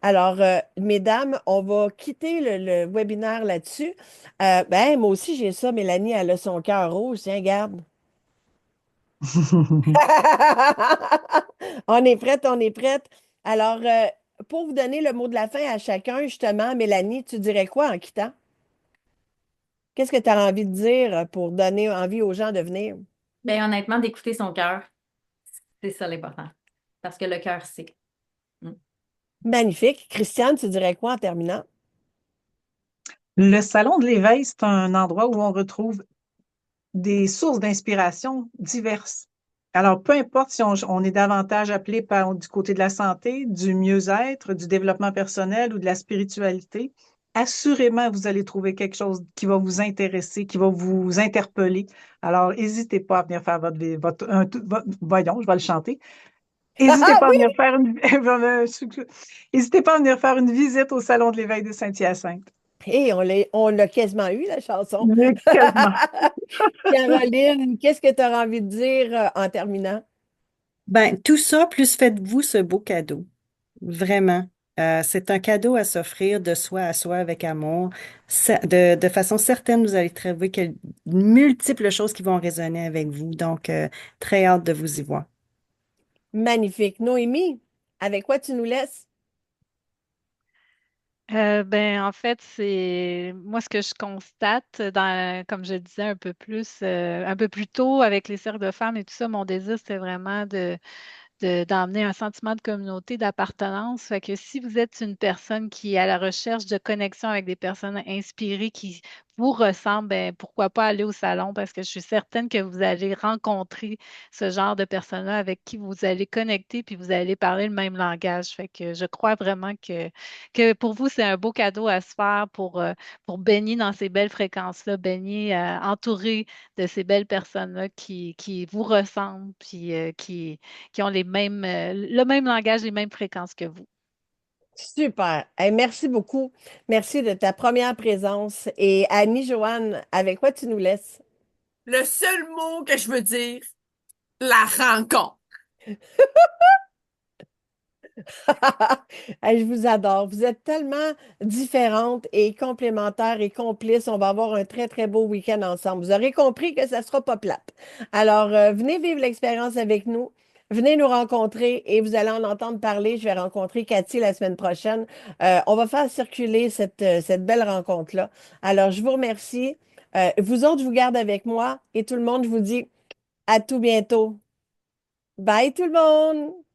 Alors, mesdames, on va quitter le webinaire là-dessus. Ben, moi aussi, j'ai ça. Mélanie, elle a son cœur rouge. Tiens, garde. On est prête, on est prête. Alors, pour vous donner le mot de la fin à chacun, justement, Mélanie, tu dirais quoi en quittant? Qu'est-ce que tu as envie de dire pour donner envie aux gens de venir? Ben, honnêtement, d'écouter son cœur, c'est ça l'important. Parce que le cœur sait. Mm. Magnifique. Christiane, tu dirais quoi en terminant? Le Salon de l'éveil, c'est un endroit où on retrouve des sources d'inspiration diverses. Alors, peu importe si on est davantage appelé du côté de la santé, du mieux-être, du développement personnel ou de la spiritualité, assurément, vous allez trouver quelque chose qui va vous intéresser, qui va vous interpeller. Alors, n'hésitez pas à venir faire voyons, je vais le chanter. N'hésitez Ah pas à oui! venir faire n'hésitez pas à venir faire une visite au Salon de l'éveil de Saint-Hyacinthe. Hé, on l'a quasiment eu, la chanson. Quasiment. Caroline, qu'est-ce que tu as envie de dire en terminant? Ben, tout ça, plus faites-vous ce beau cadeau. Vraiment. C'est un cadeau à s'offrir de soi à soi avec amour. De façon certaine, vous allez trouver multiples choses qui vont résonner avec vous. Donc, très hâte de vous y voir. Magnifique. Noémie, avec quoi tu nous laisses? Ben, en fait, c'est moi ce que je constate comme je disais un peu plus tôt avec les cercles de femmes et tout ça, mon désir, c'était vraiment d'emmener un sentiment de communauté, d'appartenance. Fait que si vous êtes une personne qui est à la recherche de connexion avec des personnes inspirées qui vous ressemblent, ben, pourquoi pas aller au salon parce que je suis certaine que vous allez rencontrer ce genre de personnes-là avec qui vous allez connecter puis vous allez parler le même langage. Fait que je crois vraiment que pour vous, c'est un beau cadeau à se faire pour baigner dans ces belles fréquences-là, baigner entouré de ces belles personnes-là qui vous ressemblent puis qui ont le même langage, les mêmes fréquences que vous. Super. Hey, merci beaucoup. Merci de ta première présence. Et Annie-Joanne, avec quoi tu nous laisses? Le seul mot que je veux dire, la rencontre. Hey, je vous adore. Vous êtes tellement différentes et complémentaires et complices. On va avoir un très, très beau week-end ensemble. Vous aurez compris que ça ne sera pas plate. Alors, venez vivre l'expérience avec nous. venez nous rencontrer et vous allez en entendre parler. Je vais rencontrer Cathy la semaine prochaine. On va faire circuler cette belle rencontre-là. Alors, je vous remercie. Vous autres, je vous garde avec moi et tout le monde, je vous dis à tout bientôt. Bye tout le monde!